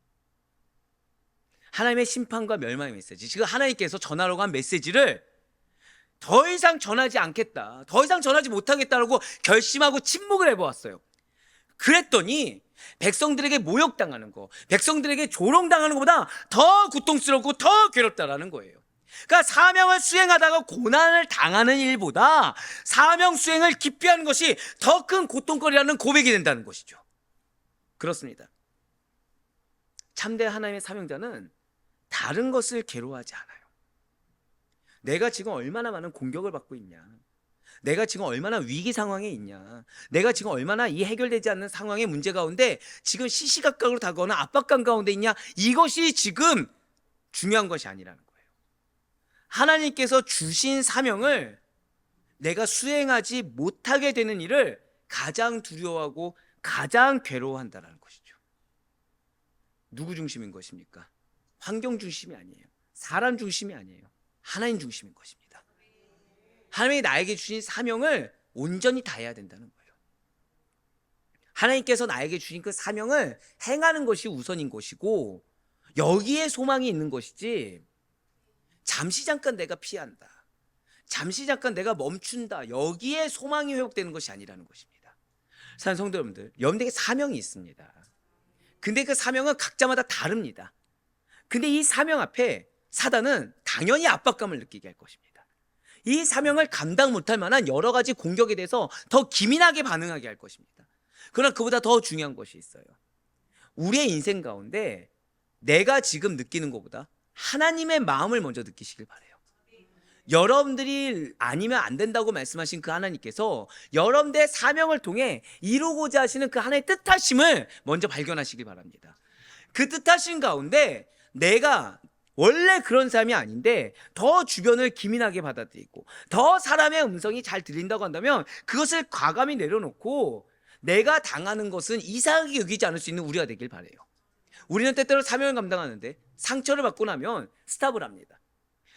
S2: 하나님의 심판과 멸망의 메시지, 지금 하나님께서 전하려고 한 메시지를 더 이상 전하지 않겠다, 더 이상 전하지 못하겠다라고 결심하고 침묵을 해보았어요. 그랬더니 백성들에게 모욕당하는 거, 백성들에게 조롱당하는 것보다 더 고통스럽고 더 괴롭다라는 거예요. 그러니까 사명을 수행하다가 고난을 당하는 일보다 사명 수행을 기피하는 것이 더 큰 고통거리라는 고백이 된다는 것이죠. 그렇습니다. 참된 하나님의 사명자는 다른 것을 괴로워하지 않아요. 내가 지금 얼마나 많은 공격을 받고 있냐, 내가 지금 얼마나 위기 상황에 있냐, 내가 지금 얼마나 이 해결되지 않는 상황의 문제 가운데 지금 시시각각으로 다가오는 압박감 가운데 있냐, 이것이 지금 중요한 것이 아니라는 거예요. 하나님께서 주신 사명을 내가 수행하지 못하게 되는 일을 가장 두려워하고 가장 괴로워한다는 것이죠. 누구 중심인 것입니까? 환경 중심이 아니에요. 사람 중심이 아니에요. 하나님 중심인 것입니다. 하나님이 나에게 주신 사명을 온전히 다해야 된다는 거예요. 하나님께서 나에게 주신 그 사명을 행하는 것이 우선인 것이고, 여기에 소망이 있는 것이지, 잠시 잠깐 내가 피한다, 잠시 잠깐 내가 멈춘다, 여기에 소망이 회복되는 것이 아니라는 것입니다. 사랑하는 성도 여러분들, 여러분들에게 사명이 있습니다. 근데 그 사명은 각자마다 다릅니다. 근데 이 사명 앞에 사단은 당연히 압박감을 느끼게 할 것입니다. 이 사명을 감당 못할 만한 여러 가지 공격에 대해서 더 기민하게 반응하게 할 것입니다. 그러나 그보다 더 중요한 것이 있어요. 우리의 인생 가운데 내가 지금 느끼는 것보다 하나님의 마음을 먼저 느끼시길 바라요. 여러분들이 아니면 안 된다고 말씀하신 그 하나님께서 여러분들의 사명을 통해 이루고자 하시는 그 하나님의 뜻하심을 먼저 발견하시길 바랍니다. 그 뜻하심 가운데 내가 원래 그런 사람이 아닌데 더 주변을 기민하게 받아들이고 더 사람의 음성이 잘 들린다고 한다면 그것을 과감히 내려놓고 내가 당하는 것은 이상하게 여기지 않을 수 있는 우리가 되길 바라요. 우리는 때때로 사명을 감당하는데 상처를 받고 나면 스탑을 합니다.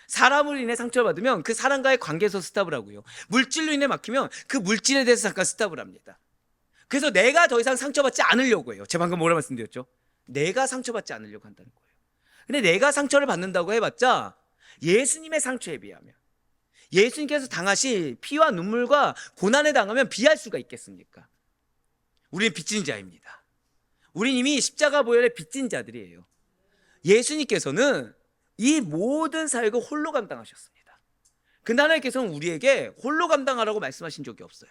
S2: 사람으로 인해 상처를 받으면 그 사람과의 관계에서 스탑을 하고요, 물질로 인해 막히면 그 물질에 대해서 잠깐 스탑을 합니다. 그래서 내가 더 이상 상처받지 않으려고 해요. 제가 방금 뭐라 말씀드렸죠? 내가 상처받지 않으려고 한다는 거예요. 근데 내가 상처를 받는다고 해봤자 예수님의 상처에 비하면, 예수님께서 당하신 피와 눈물과 고난에 당하면 비할 수가 있겠습니까? 우리는 빚진 자입니다. 우린 이미 십자가 보혈의 빚진 자들이에요. 예수님께서는 이 모든 사역을 홀로 감당하셨습니다. 근데 하나님께서는 우리에게 홀로 감당하라고 말씀하신 적이 없어요.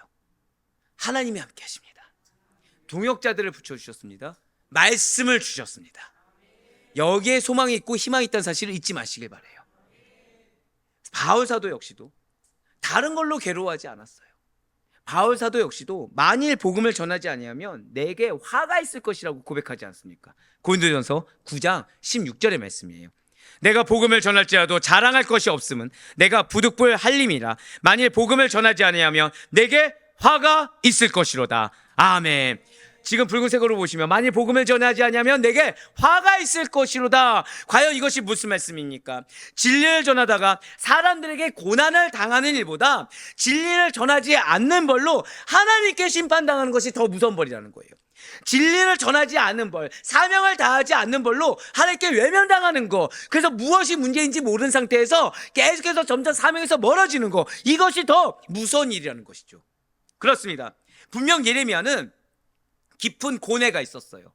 S2: 하나님이 함께 하십니다. 동역자들을 붙여주셨습니다. 말씀을 주셨습니다. 여기에 소망이 있고 희망이 있다는 사실을 잊지 마시길 바라요. 바울 사도 역시도 다른 걸로 괴로워하지 않았어요. 바울 사도 역시도 만일 복음을 전하지 아니하면 내게 화가 있을 것이라고 고백하지 않습니까? 고린도전서 9장 16절의 말씀이에요. 내가 복음을 전할지라도 자랑할 것이 없음은 내가 부득불 할림이라. 만일 복음을 전하지 아니하면 내게 화가 있을 것이로다. 아멘. 지금 붉은색으로 보시면 만일 복음을 전하지 않으면 내게 화가 있을 것이로다. 과연 이것이 무슨 말씀입니까? 진리를 전하다가 사람들에게 고난을 당하는 일보다 진리를 전하지 않는 벌로 하나님께 심판당하는 것이 더 무서운 벌이라는 거예요. 진리를 전하지 않는 벌, 사명을 다하지 않는 벌로 하나님께 외면당하는 거, 그래서 무엇이 문제인지 모르는 상태에서 계속해서 점점 사명에서 멀어지는 거, 이것이 더 무서운 일이라는 것이죠. 그렇습니다. 분명 예레미야는 깊은 고뇌가 있었어요.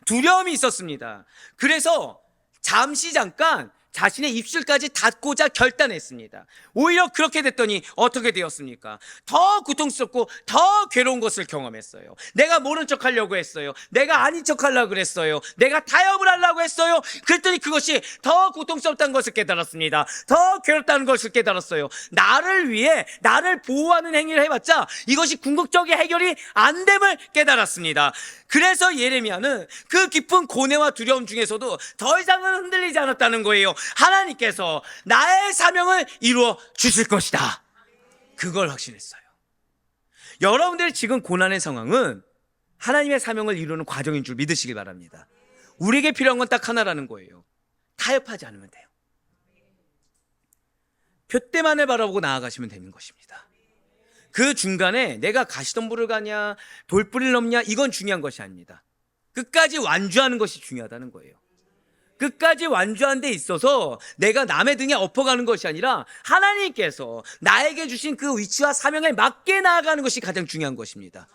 S2: 두려움이 있었습니다. 그래서 잠깐 자신의 입술까지 닫고자 결단했습니다. 오히려 그렇게 됐더니 어떻게 되었습니까? 더 고통스럽고 더 괴로운 것을 경험했어요. 내가 모른 척 하려고 했어요. 내가 아닌 척 하려고 그랬어요. 내가 타협을 하려고 했어요. 그랬더니 그것이 더 고통스럽다는 것을 깨달았습니다. 더 괴롭다는 것을 깨달았어요. 나를 위해 나를 보호하는 행위를 해봤자 이것이 궁극적인 해결이 안 됨을 깨달았습니다. 그래서 예레미야는 그 깊은 고뇌와 두려움 중에서도 더 이상은 흔들리지 않았다는 거예요. 하나님께서 나의 사명을 이루어 주실 것이다. 그걸 확신했어요. 여러분들이 지금 고난의 상황은 하나님의 사명을 이루는 과정인 줄 믿으시길 바랍니다. 우리에게 필요한 건 딱 하나라는 거예요. 타협하지 않으면 돼요. 표대만을 바라보고 나아가시면 되는 것입니다. 그 중간에 내가 가시덤불을 가냐 돌뿌리를 넘냐 이건 중요한 것이 아닙니다. 끝까지 완주하는 것이 중요하다는 거예요. 끝까지 완주하는 데 있어서 내가 남의 등에 엎어가는 것이 아니라 하나님께서 나에게 주신 그 위치와 사명에 맞게 나아가는 것이 가장 중요한 것입니다.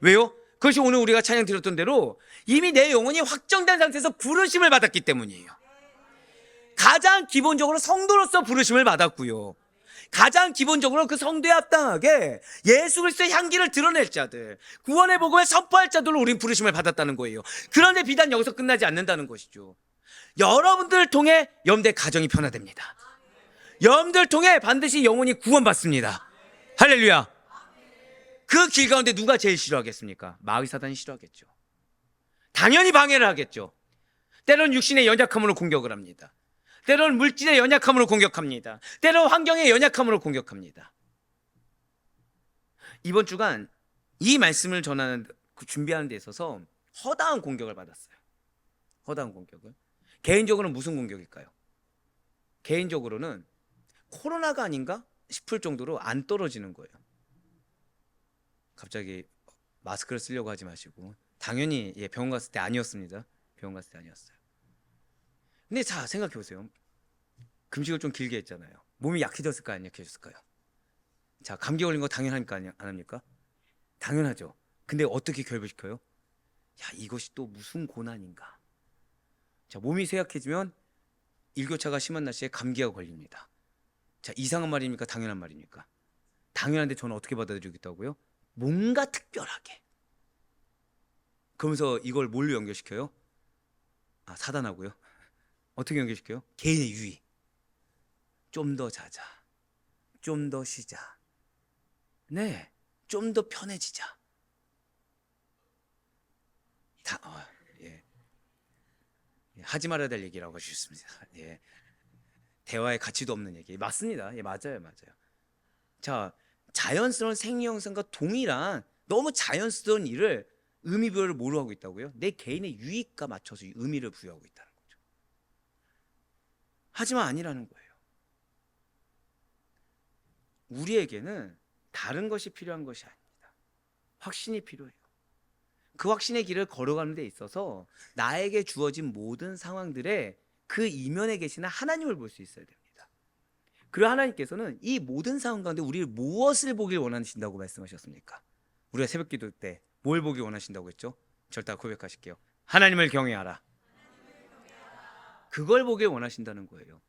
S2: 왜요? 그것이 오늘 우리가 찬양 드렸던 대로 이미 내 영혼이 확정된 상태에서 부르심을 받았기 때문이에요. 가장 기본적으로 성도로서 부르심을 받았고요. 가장 기본적으로 그 성도에 합당하게 예수 그리스도의 향기를 드러낼 자들, 구원의 복음을 선포할 자들로 우린 부르심을 받았다는 거예요. 그런데 비단 여기서 끝나지 않는다는 것이죠. 여러분들을 통해 여러분들의 가정이 변화됩니다. 여러분들을 통해 반드시 영혼이 구원받습니다. 할렐루야. 그 길 가운데 누가 제일 싫어하겠습니까? 마귀 사단이 싫어하겠죠. 당연히 방해를 하겠죠. 때로는 육신의 연약함으로 공격을 합니다. 때로는 물질의 연약함으로 공격합니다. 때로는 환경의 연약함으로 공격합니다. 이번 주간 이 말씀을 전하는 준비하는 데 있어서 허다한 공격을 받았어요. 허다한 공격을. 개인적으로는 무슨 공격일까요? 개인적으로는 코로나가 아닌가 싶을 정도로 안 떨어지는 거예요. 갑자기 마스크를 쓰려고 하지 마시고, 당연히 병원 갔을 때 아니었습니다. 병원 갔을 때 아니었어요. 근데 자, 생각해 보세요. 금식을 좀 길게 했잖아요. 몸이 약해졌을까요? 안 약해졌을까요? 자, 감기 걸린 거 당연합니까? 안 합니까? 당연하죠. 근데 어떻게 결부시켜요? 야, 이것이 또 무슨 고난인가. 자, 몸이 쇠약해지면 일교차가 심한 날씨에 감기가 걸립니다. 자, 이상한 말입니까? 당연한 말입니까? 당연한데 저는 어떻게 받아들이겠다고요? 뭔가 특별하게. 그러면서 이걸 뭘로 연결시켜요? 아, 사단하고요. 어떻게 연결시켜요? 개인의 유의. 좀 더 자자. 좀 더 쉬자. 네, 좀 더 편해지자. 예. 하지 말아야 될 얘기라고 하셨습니다. 예. 대화의 가치도 없는 얘기. 맞습니다. 예, 맞아요. 자, 자연스러운 생리 현상과 동일한 너무 자연스러운 일을 의미 부여를 뭐로 하고 있다고요? 내 개인의 유익과 맞춰서 의미를 부여하고 있다는 거죠. 하지만 아니라는 거예요. 우리에게는 다른 것이 필요한 것이 아닙니다. 확신이 필요해요. 그 확신의 길을 걸어가는 데 있어서 나에게 주어진 모든 상황들에 그 이면에 계시는 하나님을 볼 수 있어야 됩니다. 그리고 하나님께서는 이 모든 상황 가운데 우리를 무엇을 보길 원하신다고 말씀하셨습니까? 우리가 새벽 기도 때 뭘 보길 원하신다고 했죠? 절대 고백하실게요. 하나님을 경외하라. 그걸 보길 원하신다는 거예요.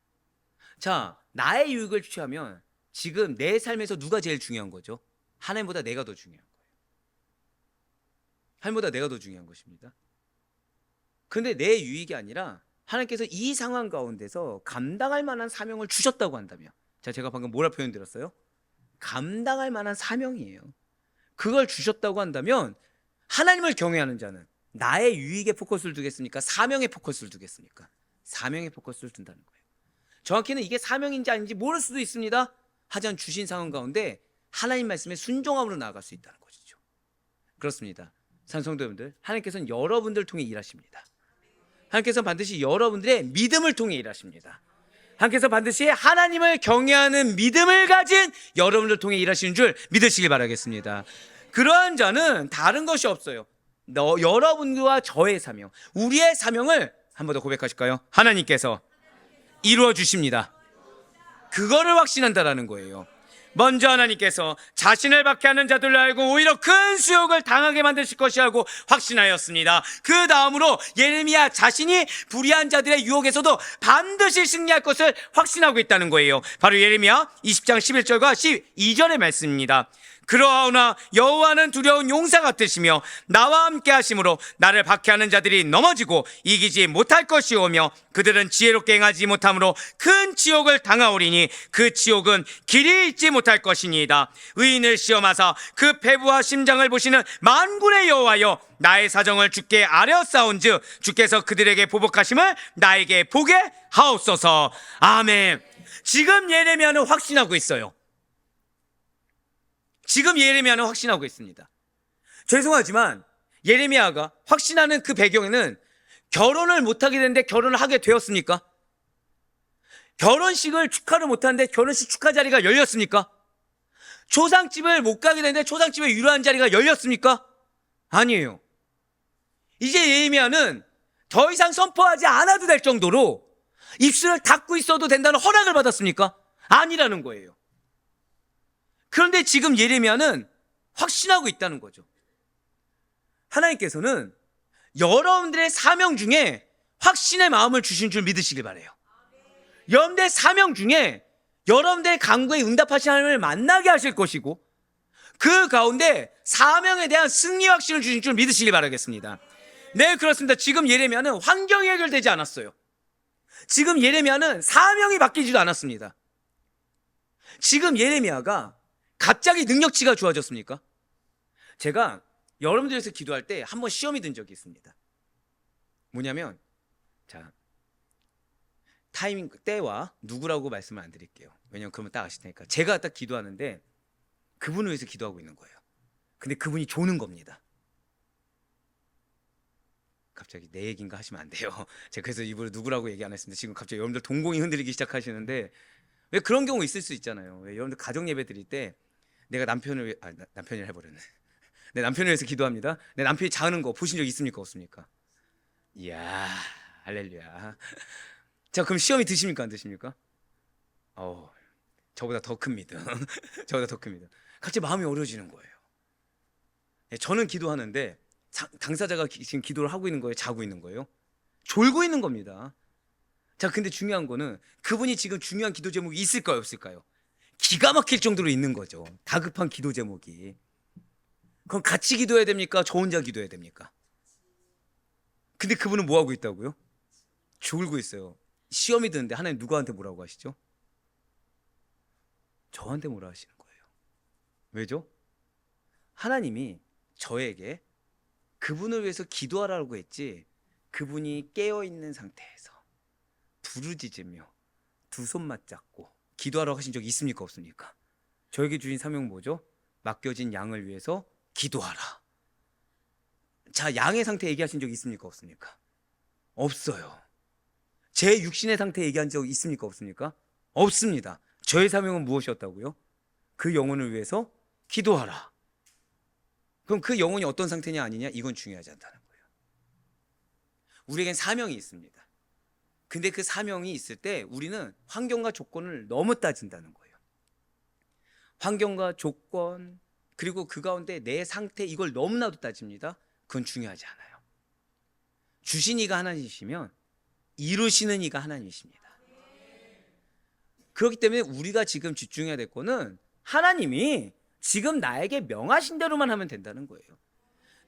S2: 자, 나의 유익을 취하면 지금 내 삶에서 누가 제일 중요한 거죠? 하나님보다 내가 더 중요한 거예요. 하나님보다 내가 더 중요한 것입니다. 근데 내 유익이 아니라 하나님께서 이 상황 가운데서 감당할 만한 사명을 주셨다고 한다면, 자, 제가 방금 뭐라 표현 드렸어요? 감당할 만한 사명이에요. 그걸 주셨다고 한다면 하나님을 경외하는 자는 나의 유익에 포커스를 두겠습니까? 사명에 포커스를 두겠습니까? 사명에 포커스를 둔다는 거예요. 정확히는 이게 사명인지 아닌지 모를 수도 있습니다. 하지만 주신 상황 가운데 하나님 말씀에 순종함으로 나아갈 수 있다는 것이죠. 그렇습니다. 산성도 여러분들, 하나님께서는 여러분들을 통해 일하십니다. 하나님께서는 반드시 여러분들의 믿음을 통해 일하십니다. 하나님께서 반드시 하나님을 경외하는 믿음을 가진 여러분들을 통해 일하시는 줄 믿으시길 바라겠습니다. 그러한 자는 다른 것이 없어요. 여러분과 저의 사명, 우리의 사명을 한 번 더 고백하실까요? 하나님께서 이루어 주십니다. 그거를 확신한다라는 거예요. 먼저 하나님께서 자신을 박해하는 자들을 알고 오히려 큰 수욕을 당하게 만드실 것이라고 확신하였습니다. 그 다음으로 예레미야 자신이 불의한 자들의 유혹에서도 반드시 승리할 것을 확신하고 있다는 거예요. 바로 예레미야 20장 11절과 12절의 말씀입니다. 그러하오나 여호와는 두려운 용사 같으시며 나와 함께 하심으로 나를 박해하는 자들이 넘어지고 이기지 못할 것이오며 그들은 지혜롭게 행하지 못함으로 큰 지옥을 당하오리니 그 지옥은 길이 있지 못할 것이니이다. 의인을 시험하사 그 배부와 심장을 보시는 만군의 여호와여, 나의 사정을 주께 아뢰었사온즉 주께서 그들에게 보복하심을 나에게 보게 하옵소서. 아멘. 지금 예레미야는 확신하고 있어요. 지금 예레미야는 확신하고 있습니다. 죄송하지만 예레미야가 확신하는 그 배경에는 결혼을 못하게 됐는데 결혼을 하게 되었습니까? 결혼식을 축하를 못하는데 결혼식 축하 자리가 열렸습니까? 초상집을 못 가게 됐는데 초상집에 유료한 자리가 열렸습니까? 아니에요. 이제 예레미야는 더 이상 선포하지 않아도 될 정도로 입술을 닫고 있어도 된다는 허락을 받았습니까? 아니라는 거예요. 그런데 지금 예레미야는 확신하고 있다는 거죠. 하나님께서는 여러분들의 사명 중에 확신의 마음을 주신 줄 믿으시길 바라요. 여러분들의 사명 중에 여러분들의 간구에 응답하신 하나님을 만나게 하실 것이고 그 가운데 사명에 대한 승리 확신을 주신 줄 믿으시길 바라겠습니다. 네, 그렇습니다. 지금 예레미야는 환경이 해결되지 않았어요. 지금 예레미야는 사명이 바뀌지도 않았습니다. 지금 예레미야가 갑자기 능력치가 좋아졌습니까? 제가 여러분들에서 기도할 때 한번 시험이 든 적이 있습니다. 뭐냐면, 자, 타이밍 때와 누구라고 말씀을 안 드릴게요. 왜냐면 그러면 딱 아실 테니까. 제가 딱 기도하는데 그분을 위해서 기도하고 있는 거예요. 근데 그분이 조는 겁니다. 갑자기 내 얘기인가 하시면 안 돼요. 제가 그래서 일부러 누구라고 얘기 안 했습니다. 지금 갑자기 여러분들 동공이 흔들리기 시작하시는데 왜 그런 경우 있을 수 있잖아요. 왜 여러분들 가정 예배 드릴 때 내가 남편을 남편이라 해버렸네. 내 남편을 위해서 기도합니다. 내 남편이 자는 거 보신 적 있습니까? 없습니까? 이야, 할렐루야. 자, 그럼 시험이 드십니까? 안 드십니까? 저보다 더 큰 믿음. 저보다 더 큰 믿음. 갑자기 마음이 어려워지는 거예요. 저는 기도하는데 당사자가 지금 기도를 하고 있는 거예요? 자고 있는 거예요? 졸고 있는 겁니다. 자, 근데 중요한 거는 그분이 지금 중요한 기도 제목이 있을까요? 없을까요? 기가 막힐 정도로 있는 거죠. 다급한 기도 제목이. 그럼 같이 기도해야 됩니까? 저 혼자 기도해야 됩니까? 근데 그분은 뭐 하고 있다고요? 졸고 있어요. 시험이 드는데 하나님 누구한테 뭐라고 하시죠? 저한테 뭐라 하시는 거예요. 왜죠? 하나님이 저에게 그분을 위해서 기도하라고 했지, 그분이 깨어있는 상태에서 부르짖으며 두 손 맞잡고 기도하라고 하신 적 있습니까? 없습니까? 저에게 주신 사명은 뭐죠? 맡겨진 양을 위해서 기도하라. 자, 양의 상태 얘기하신 적 있습니까? 없습니까? 없어요. 제 육신의 상태 얘기한 적 있습니까? 없습니까? 없습니다. 저의 사명은 무엇이었다고요? 그 영혼을 위해서 기도하라. 그럼 그 영혼이 어떤 상태냐 아니냐 이건 중요하지 않다는 거예요. 우리에겐 사명이 있습니다. 근데 그 사명이 있을 때 우리는 환경과 조건을 너무 따진다는 거예요. 환경과 조건 그리고 그 가운데 내 상태 이걸 너무나도 따집니다. 그건 중요하지 않아요. 주신 이가 하나님이시면 이루시는 이가 하나님이십니다. 그렇기 때문에 우리가 지금 집중해야 될 거는 하나님이 지금 나에게 명하신 대로만 하면 된다는 거예요.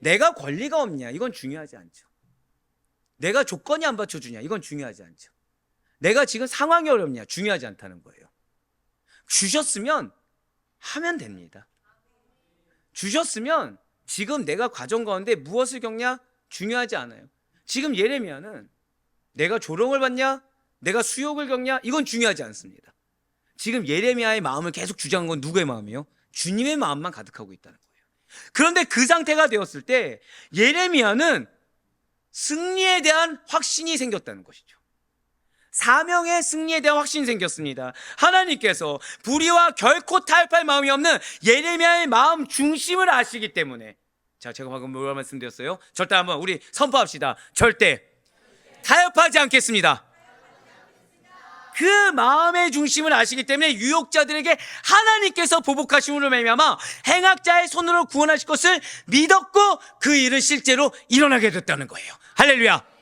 S2: 내가 권리가 없냐 이건 중요하지 않죠. 내가 조건이 안 받쳐주냐 이건 중요하지 않죠. 내가 지금 상황이 어렵냐 중요하지 않다는 거예요. 주셨으면 하면 됩니다. 주셨으면 지금 내가 과정 가운데 무엇을 겪냐 중요하지 않아요. 지금 예레미야는 내가 조롱을 받냐 내가 수욕을 겪냐 이건 중요하지 않습니다. 지금 예레미야의 마음을 계속 주장한 건 누구의 마음이에요? 주님의 마음만 가득하고 있다는 거예요. 그런데 그 상태가 되었을 때 예레미야는 승리에 대한 확신이 생겼다는 것이죠. 사명의 승리에 대한 확신이 생겼습니다. 하나님께서 불의와 결코 타협할 마음이 없는 예레미야의 마음 중심을 아시기 때문에 자, 제가 방금 뭐라 말씀드렸어요? 절대 한번 우리 선포합시다. 절대 타협하지 않겠습니다. 그 마음의 중심을 아시기 때문에 유혹자들에게 하나님께서 보복하심으로 말미암아 행악자의 손으로 구원하실 것을 믿었고 그 일은 실제로 일어나게 됐다는 거예요. 할렐루야.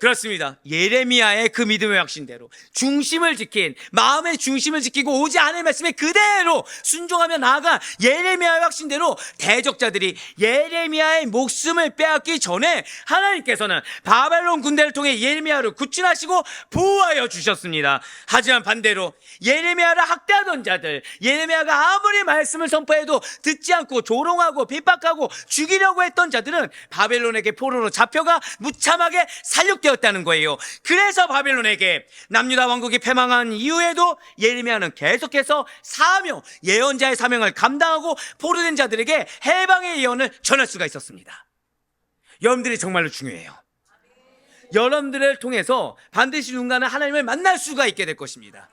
S2: 그렇습니다. 예레미야의 그 믿음의 확신대로 중심을 지킨 마음의 중심을 지키고 오지 않을 말씀에 그대로 순종하며 나아가 예레미야의 확신대로 대적자들이 예레미야의 목숨을 빼앗기 전에 하나님께서는 바벨론 군대를 통해 예레미야를 구출하시고 보호하여 주셨습니다. 하지만 반대로 예레미야를 학대하던 자들 예레미야가 아무리 말씀을 선포해도 듣지 않고 조롱하고 핍박하고 죽이려고 했던 자들은 바벨론에게 포로로 잡혀가 무참하게 살육되었습니다. 였다는 거예요. 그래서 바벨론에게 남유다 왕국이 패망한 이후에도 예레미야는 계속해서 사명, 예언자의 사명을 감당하고 포로된 자들에게 해방의 예언을 전할 수가 있었습니다. 여러분들이 정말로 중요해요. 여러분들을 통해서 반드시 누군가는 하나님을 만날 수가 있게 될 것입니다.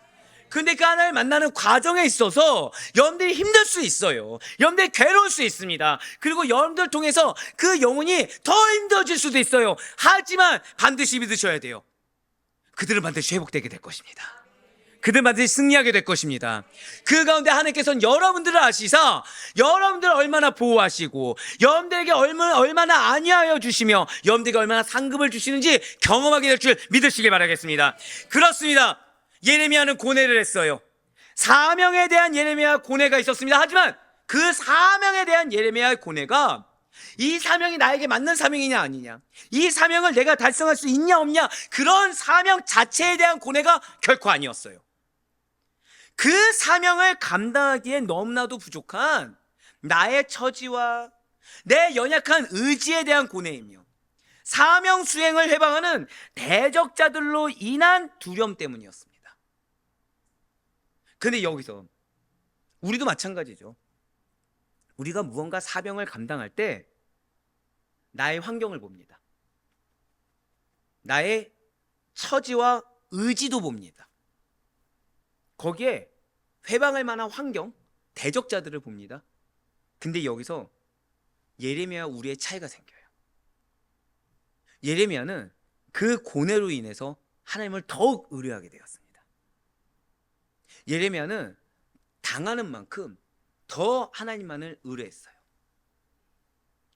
S2: 근데 그 하나님을 만나는 과정에 있어서 여러분들이 힘들 수 있어요. 여러분들이 괴로울 수 있습니다. 그리고 여러분들을 통해서 그 영혼이 더 힘들어질 수도 있어요. 하지만 반드시 믿으셔야 돼요. 그들은 반드시 회복되게 될 것입니다. 그들은 반드시 승리하게 될 것입니다. 그 가운데 하나님께서는 여러분들을 아시사 여러분들을 얼마나 보호하시고 여러분들에게 얼마나 안위하여 주시며 여러분들에게 얼마나 상급을 주시는지 경험하게 될 줄 믿으시길 바라겠습니다. 그렇습니다. 예레미야는 고뇌를 했어요. 사명에 대한 예레미야 고뇌가 있었습니다. 하지만 그 사명에 대한 예레미야의 고뇌가 이 사명이 나에게 맞는 사명이냐 아니냐 이 사명을 내가 달성할 수 있냐 없냐 그런 사명 자체에 대한 고뇌가 결코 아니었어요. 그 사명을 감당하기엔 너무나도 부족한 나의 처지와 내 연약한 의지에 대한 고뇌이며 사명 수행을 해방하는 대적자들로 인한 두려움 때문이었습니다. 근데 여기서 우리도 마찬가지죠. 우리가 무언가 사명을 감당할 때 나의 환경을 봅니다. 나의 처지와 의지도 봅니다. 거기에 회방할 만한 환경, 대적자들을 봅니다. 근데 여기서 예레미야와 우리의 차이가 생겨요. 예레미야는 그 고뇌로 인해서 하나님을 더욱 의뢰하게 되었습니다. 예레미야는 당하는 만큼 더 하나님만을 의뢰했어요.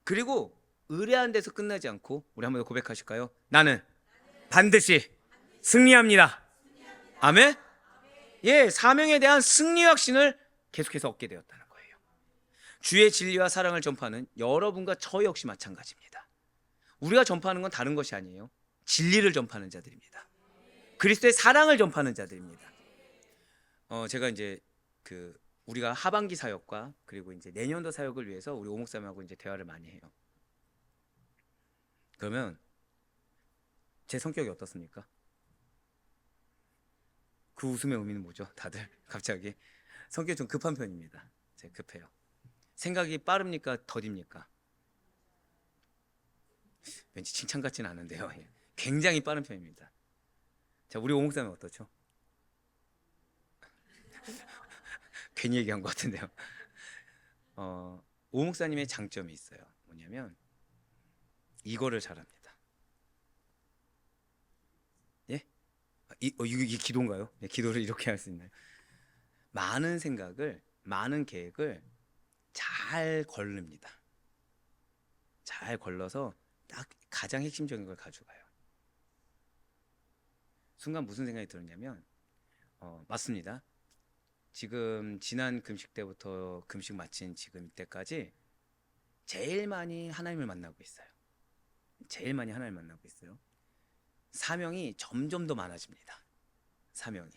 S2: 그리고 의뢰한 데서 끝나지 않고 우리 한번 더 고백하실까요? 나는 반드시 승리합니다. 아멘? 예, 사명에 대한 승리 확신을 계속해서 얻게 되었다는 거예요. 주의 진리와 사랑을 전파하는 여러분과 저 역시 마찬가지입니다. 우리가 전파하는 건 다른 것이 아니에요. 진리를 전파하는 자들입니다. 그리스도의 사랑을 전파하는 자들입니다. 제가 이제 우리가 하반기 사역과 그리고 이제 내년도 사역을 위해서 우리 오목사님하고 이제 대화를 많이 해요. 그러면 제 성격이 어떻습니까? 그 웃음의 의미는 뭐죠? 다들 갑자기 성격이 좀 급한 편입니다. 제가 급해요. 생각이 빠릅니까? 더딥니까? 왠지 칭찬 같지는 않은데요. 굉장히 빠른 편입니다. 자, 우리 오목사님 어떻죠? 괜히 얘기한 것 같은데요. 오 목사님의 장점이 있어요. 뭐냐면 이거를 잘합니다. 예? 이게 기도인가요? 예, 기도를 이렇게 할 수 있나요? 많은 생각을, 많은 계획을 잘 걸릅니다. 잘 걸러서 딱 가장 핵심적인 걸 가져가요. 순간 무슨 생각이 들었냐면 맞습니다. 지금 지난 금식 때부터 금식 마친 지금 이때까지 제일 많이 하나님을 만나고 있어요. 제일 많이 하나님을 만나고 있어요. 사명이 점점 더 많아집니다. 사명이.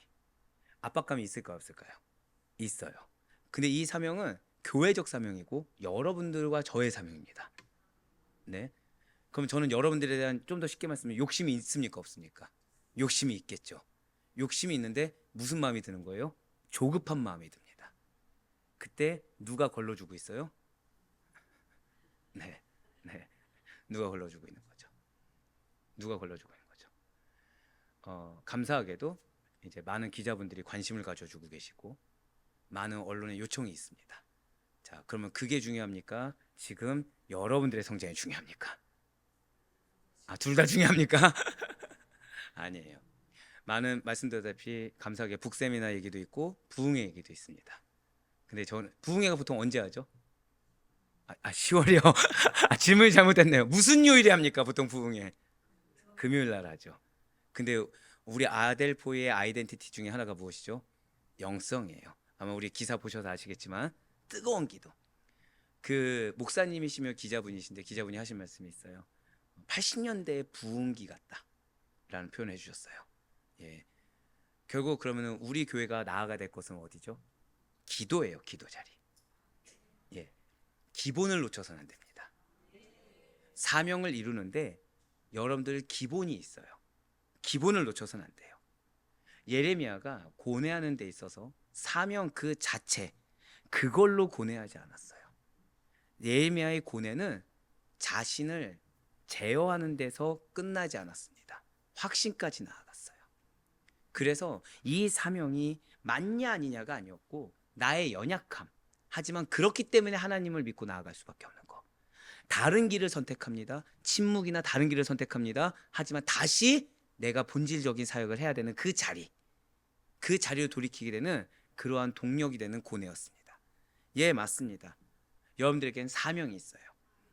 S2: 압박감이 있을까요, 없을까요? 있어요. 근데 이 사명은 교회적 사명이고 여러분들과 저의 사명입니다. 네. 그럼 저는 여러분들에 대한 좀 더 쉽게 말씀드리면 욕심이 있습니까, 없습니까? 욕심이 있겠죠. 욕심이 있는데 무슨 마음이 드는 거예요? 조급한 마음이 듭니다. 그때 누가 걸러주고 있어요? 네, 네. 누가 걸러주고 있는 거죠? 누가 걸러주고 있는 거죠? 감사하게도 이제 많은 기자분들이 관심을 가져주고 계시고 많은 언론의 요청이 있습니다. 자, 그러면 그게 중요합니까? 지금 여러분들의 성장이 중요합니까? 둘 다 중요합니까? 아니에요. 많은 말씀드렸다시피 감사하게 북세미나 얘기도 있고 부흥회 얘기도 있습니다. 근데 저는 부흥회가 보통 언제 하죠? 10월이요. 질문이 잘못됐네요. 무슨 요일에 합니까? 보통 부흥회 금요일 날 하죠. 근데 우리 아델포의 아이덴티티 중에 하나가 무엇이죠? 영성이에요. 아마 우리 기사 보셔서 아시겠지만 뜨거운 기도. 그 목사님이시며 기자분이신데 기자분이 하신 말씀이 있어요. 80년대 부흥기 같다라는 표현을 해주셨어요. 예, 결국 그러면 우리 교회가 나아가야 될 것은 어디죠? 기도예요. 기도 자리. 예, 기본을 놓쳐서는 안 됩니다. 사명을 이루는데 여러분들 기본이 있어요. 기본을 놓쳐서는 안 돼요. 예레미야가 고뇌하는 데 있어서 사명 그 자체 그걸로 고뇌하지 않았어요. 예레미야의 고뇌는 자신을 제어하는 데서 끝나지 않았습니다. 확신까지 나아갔어요. 그래서 이 사명이 맞냐 아니냐가 아니었고 나의 연약함, 하지만 그렇기 때문에 하나님을 믿고 나아갈 수밖에 없는 거. 다른 길을 선택합니다. 침묵이나 다른 길을 선택합니다. 하지만 다시 내가 본질적인 사역을 해야 되는 그 자리, 그 자리를 돌이키게 되는 그러한 동력이 되는 고뇌였습니다. 예, 맞습니다. 여러분들에게는 사명이 있어요.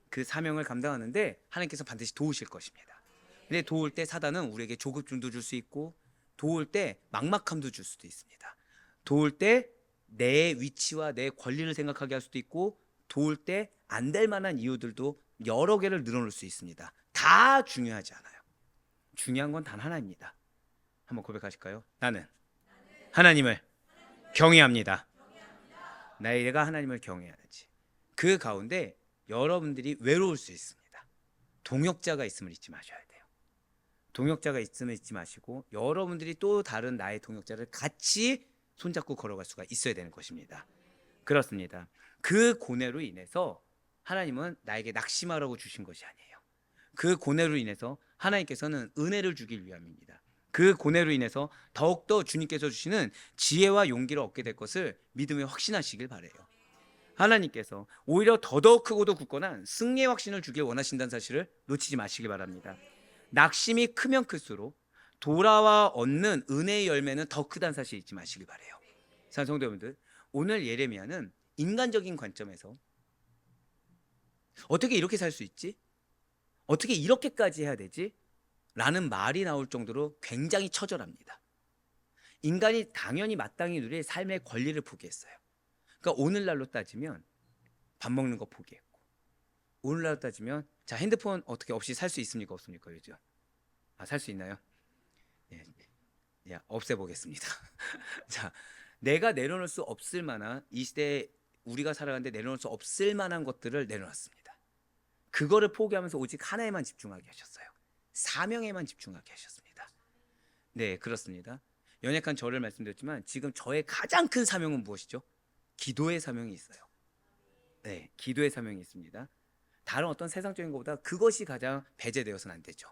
S2: 그 사명을 감당하는데 하나님께서 반드시 도우실 것입니다. 근데 도울 때 사단은 우리에게 조급증도 줄 수 있고 도울 때 막막함도 줄 수도 있습니다. 도울 때 내 위치와 내 권리를 생각하게 할 수도 있고 도울 때 안 될 만한 이유들도 여러 개를 늘어놓을 수 있습니다. 다 중요하지 않아요. 중요한 건 단 하나입니다. 한번 고백하실까요? 나는 하나님을 경외합니다. 내가 하나님을 경외하는지. 그 가운데 여러분들이 외로울 수 있습니다. 동역자가 있음을 잊지 마셔야 돼요. 동역자가 있음을 잊지 마시고 여러분들이 또 다른 나의 동역자를 같이 손잡고 걸어갈 수가 있어야 되는 것입니다. 그렇습니다. 그 고뇌로 인해서 하나님은 나에게 낙심하라고 주신 것이 아니에요. 그 고뇌로 인해서 하나님께서는 은혜를 주길 위함입니다. 그 고뇌로 인해서 더욱더 주님께서 주시는 지혜와 용기를 얻게 될 것을 믿음에 확신하시길 바라요. 하나님께서 오히려 더더욱 크고도 굳건한 승리의 확신을 주길 원하신다는 사실을 놓치지 마시길 바랍니다. 낙심이 크면 클수록 돌아와 얻는 은혜의 열매는 더 크다는 사실 잊지 마시길 바라요. 사랑하는 성도 여러분들, 오늘 예레미야는 인간적인 관점에서 어떻게 이렇게 살 수 있지? 어떻게 이렇게까지 해야 되지? 라는 말이 나올 정도로 굉장히 처절합니다. 인간이 당연히 마땅히 누릴 삶의 권리를 포기했어요. 그러니까 오늘날로 따지면 밥 먹는 거 포기했고, 오늘날로 따지면 자, 핸드폰 어떻게 없이 살 수 있습니까, 없습니까 요즘? 살 수 있나요? 예, 없애보겠습니다. 자, 내가 내려놓을 수 없을 만한 이 시대에 우리가 살아가는데 내려놓을 수 없을 만한 것들을 내려놨습니다. 그거를 포기하면서 오직 하나에만 집중하게 하셨어요. 사명에만 집중하게 하셨습니다. 네, 그렇습니다. 연약한 저를 말씀드렸지만 지금 저의 가장 큰 사명은 무엇이죠? 기도의 사명이 있어요. 네, 기도의 사명이 있습니다. 다른 어떤 세상적인 것보다 그것이 가장 배제되어서는 안 되죠.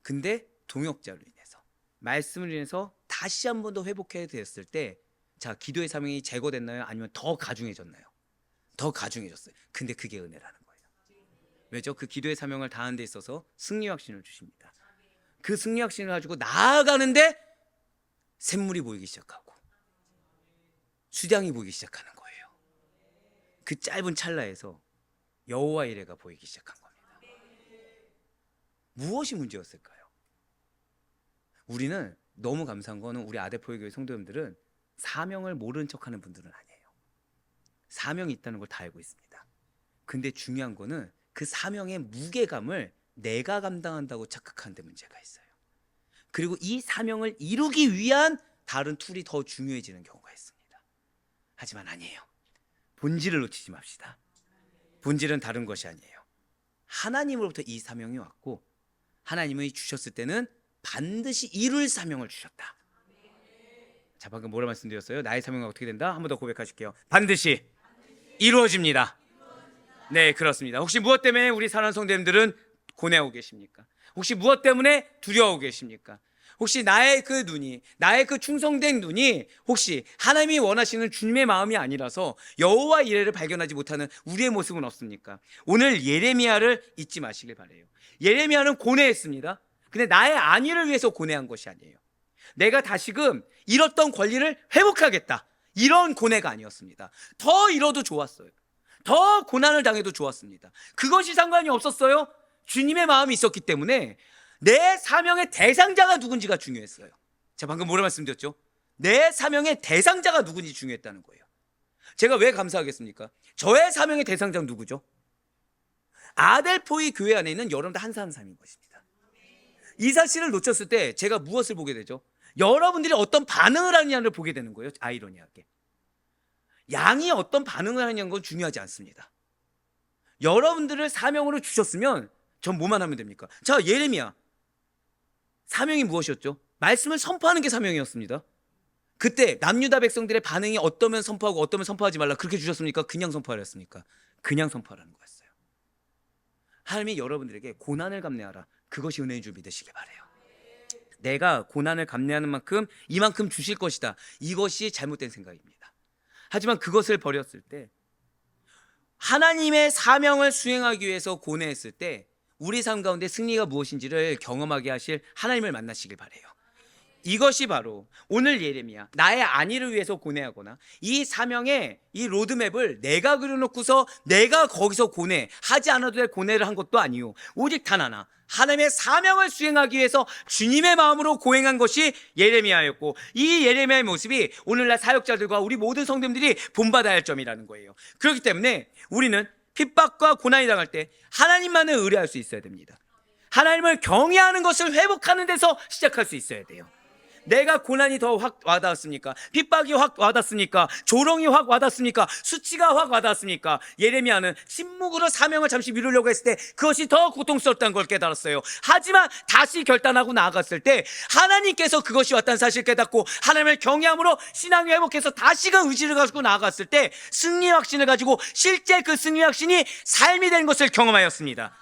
S2: 근데 동역자로 인해서 말씀을 인해서 다시 한 번 더 회복해야 되었을 때 자, 기도의 사명이 제거됐나요? 아니면 더 가중해졌나요? 더 가중해졌어요. 근데 그게 은혜라는 거예요. 왜죠? 그 기도의 사명을 다하는 데 있어서 승리 확신을 주십니다. 그 승리 확신을 가지고 나아가는데 샘물이 보이기 시작하고 수량이 보이기 시작하는 거예요. 그 짧은 찰나에서 여호와 이레가 보이기 시작한 겁니다. 무엇이 문제였을까요? 우리는 너무 감사한 거는 우리 아데포유교회 성도님들은 사명을 모르는 척하는 분들은 아니에요. 사명이 있다는 걸 다 알고 있습니다. 근데 중요한 거는 그 사명의 무게감을 내가 감당한다고 착각하는 데 문제가 있어요. 그리고 이 사명을 이루기 위한 다른 툴이 더 중요해지는 경우가 있습니다. 하지만 아니에요. 본질을 놓치지 맙시다. 본질은 다른 것이 아니에요. 하나님으로부터 이 사명이 왔고 하나님이 주셨을 때는 반드시 이룰 사명을 주셨다. 자, 방금 뭐라 말씀드렸어요? 나의 사명은 어떻게 된다? 한 번 더 고백하실게요. 반드시 이루어집니다. 네, 그렇습니다. 혹시 무엇 때문에 우리 사랑하는 성도님들은 고뇌하고 계십니까? 혹시 무엇 때문에 두려워하고 계십니까? 혹시 나의 그 눈이, 나의 그 충성된 눈이 혹시 하나님이 원하시는 주님의 마음이 아니라서 여호와 이레를 발견하지 못하는 우리의 모습은 없습니까? 오늘 예레미야를 잊지 마시길 바라요. 예레미야는 고뇌했습니다. 근데 나의 안위를 위해서 고뇌한 것이 아니에요. 내가 다시금 잃었던 권리를 회복하겠다, 이런 고뇌가 아니었습니다. 더 잃어도 좋았어요. 더 고난을 당해도 좋았습니다. 그것이 상관이 없었어요. 주님의 마음이 있었기 때문에 내 사명의 대상자가 누군지가 중요했어요. 제가 방금 뭐라 말씀드렸죠? 내 사명의 대상자가 누군지 중요했다는 거예요. 제가 왜 감사하겠습니까? 저의 사명의 대상자는 누구죠? 아델포이 교회 안에 있는 여러분들 한 사람 한 사람인 것입니다. 이 사실을 놓쳤을 때 제가 무엇을 보게 되죠? 여러분들이 어떤 반응을 하느냐를 보게 되는 거예요. 아이러니하게 양이 어떤 반응을 하느냐는 건 중요하지 않습니다. 여러분들을 사명으로 주셨으면 전 뭐만 하면 됩니까? 자, 예레미야 사명이 무엇이었죠? 말씀을 선포하는 게 사명이었습니다. 그때 남유다 백성들의 반응이 어떠면 선포하고 어떠면 선포하지 말라 그렇게 주셨습니까? 그냥 선포하라 했습니까? 그냥 선포하라는 거였어요. 하나님이 여러분들에게 고난을 감내하라, 그것이 은혜인 줄 믿으시기 바라요. 내가 고난을 감내하는 만큼 이만큼 주실 것이다, 이것이 잘못된 생각입니다. 하지만 그것을 버렸을 때, 하나님의 사명을 수행하기 위해서 고뇌했을 때 우리 삶 가운데 승리가 무엇인지를 경험하게 하실 하나님을 만나시길 바라요. 이것이 바로 오늘 예레미야, 나의 안위를 위해서 고뇌하거나 이 사명의 이 로드맵을 내가 그려놓고서 내가 거기서 고뇌하지 않아도 될 고뇌를 한 것도 아니요, 오직 단 하나, 하나님의 사명을 수행하기 위해서 주님의 마음으로 고행한 것이 예레미야였고, 이 예레미야의 모습이 오늘날 사역자들과 우리 모든 성도님들이 본받아야 할 점이라는 거예요. 그렇기 때문에 우리는 핍박과 고난이 당할 때 하나님만을 의뢰할 수 있어야 됩니다. 하나님을 경외하는 것을 회복하는 데서 시작할 수 있어야 돼요. 내가 고난이 더 확 와닿았습니까? 핍박이 확 와닿습니까? 조롱이 확 와닿습니까? 수치가 확 와닿습니까? 예레미야는 침묵으로 사명을 잠시 미루려고 했을 때 그것이 더 고통스럽다는 걸 깨달았어요. 하지만 다시 결단하고 나아갔을 때 하나님께서 그것이 왔다는 사실을 깨닫고 하나님을 경외함으로 신앙을 회복해서 다시금 의지를 가지고 나아갔을 때 승리의 확신을 가지고 실제 그 승리의 확신이 삶이 된 것을 경험하였습니다.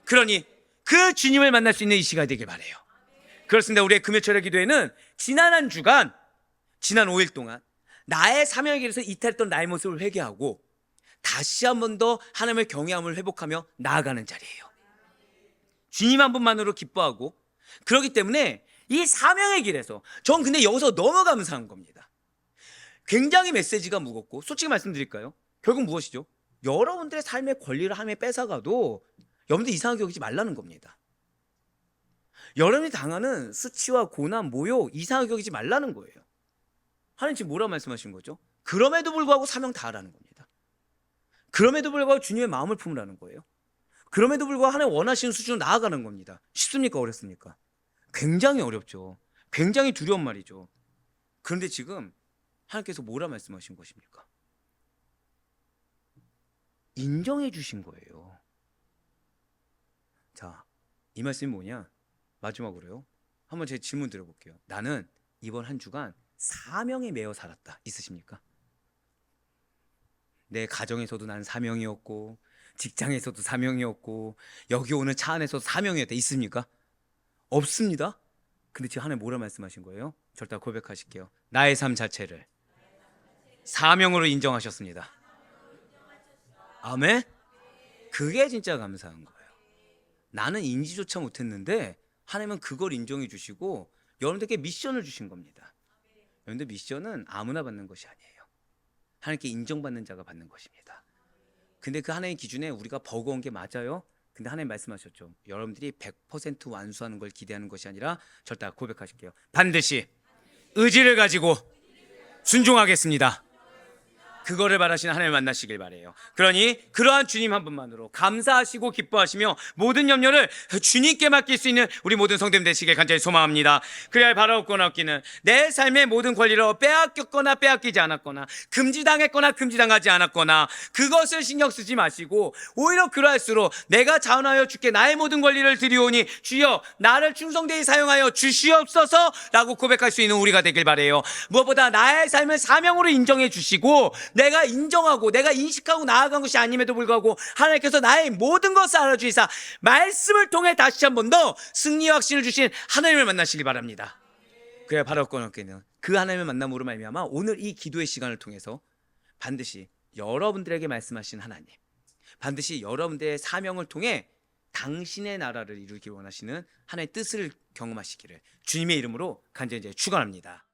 S2: 그러니 그 주님을 만날 수 있는 이 시간이 되길 바라요. 그렇습니다. 우리의 금요철의 기도회는 지난 한 주간, 지난 5일 동안 나의 사명의 길에서 이탈했던 나의 모습을 회개하고 다시 한 번 더 하나님을 경외함을 회복하며 나아가는 자리예요. 주님 한 분만으로 기뻐하고, 그렇기 때문에 이 사명의 길에서 전 근데 여기서 너무 감사한 겁니다. 굉장히 메시지가 무겁고, 솔직히 말씀드릴까요? 결국 무엇이죠? 여러분들의 삶의 권리를 하나님이 뺏어가도 여러분들 이상하게 여기지 말라는 겁니다. 여러분이 당하는 수치와 고난, 모욕 이상하게 여기지 말라는 거예요. 하나님 지금 뭐라고 말씀하신 거죠? 그럼에도 불구하고 사명 다하라는 겁니다. 그럼에도 불구하고 주님의 마음을 품으라는 거예요. 그럼에도 불구하고 하나님 원하시는 수준으로 나아가는 겁니다. 쉽습니까? 어렵습니까? 굉장히 어렵죠. 굉장히 두려운 말이죠. 그런데 지금 하나님께서 뭐라 말씀하신 것입니까? 인정해 주신 거예요. 자, 이 말씀이 뭐냐? 마지막으로요, 한번 제 질문 드려볼게요. 나는 이번 한 주간 사명에 매여 살았다, 있으십니까? 내 가정에서도 난 사명이었고, 직장에서도 사명이었고, 여기 오는 차 안에서도 사명이었다, 있습니까? 없습니다. 근데 지금 하나님 뭐라 말씀하신 거예요? 절대 고백하실게요. 나의 삶 자체를 사명으로 인정하셨습니다. 아멘. 그게 진짜 감사한 거예요. 나는 인지조차 못했는데 하나님은 그걸 인정해 주시고 여러분들께 미션을 주신 겁니다. 여러분들 미션은 아무나 받는 것이 아니에요. 하나님께 인정받는 자가 받는 것입니다. 근데 그 하나님의 기준에 우리가 버거운 게 맞아요. 근데 하나님 말씀하셨죠. 여러분들이 100% 완수하는 걸 기대하는 것이 아니라 절대 고백하실게요. 반드시 의지를 가지고 순종하겠습니다. 그거를 바라시는 하나님을 만나시길 바래요. 그러니 그러한 주님 한 분만으로 감사하시고 기뻐하시며 모든 염려를 주님께 맡길 수 있는 우리 모든 성도님 되시길 간절히 소망합니다. 그래야 바라옵거나 없기는 내 삶의 모든 권리를 빼앗겼거나 빼앗기지 않았거나 금지당했거나 금지당하지 않았거나 그것을 신경 쓰지 마시고 오히려 그러할수록 내가 자원하여 주께 나의 모든 권리를 드리오니 주여 나를 충성되이 사용하여 주시옵소서 라고 고백할 수 있는 우리가 되길 바래요. 무엇보다 나의 삶을 사명으로 인정해 주시고 내가 인정하고 내가 인식하고 나아간 것이 아님에도 불구하고 하나님께서 나의 모든 것을 알아주시사 말씀을 통해 다시 한 번 더 승리와 확신을 주신 하나님을 만나시기 바랍니다. 그래야 바라옵거나 없기는 그 하나님을 만남으로 말미암아 오늘 이 기도의 시간을 통해서 반드시 여러분들에게 말씀하신 하나님, 반드시 여러분들의 사명을 통해 당신의 나라를 이루기 원하시는 하나님의 뜻을 경험하시기를 주님의 이름으로 간절히 축원합니다.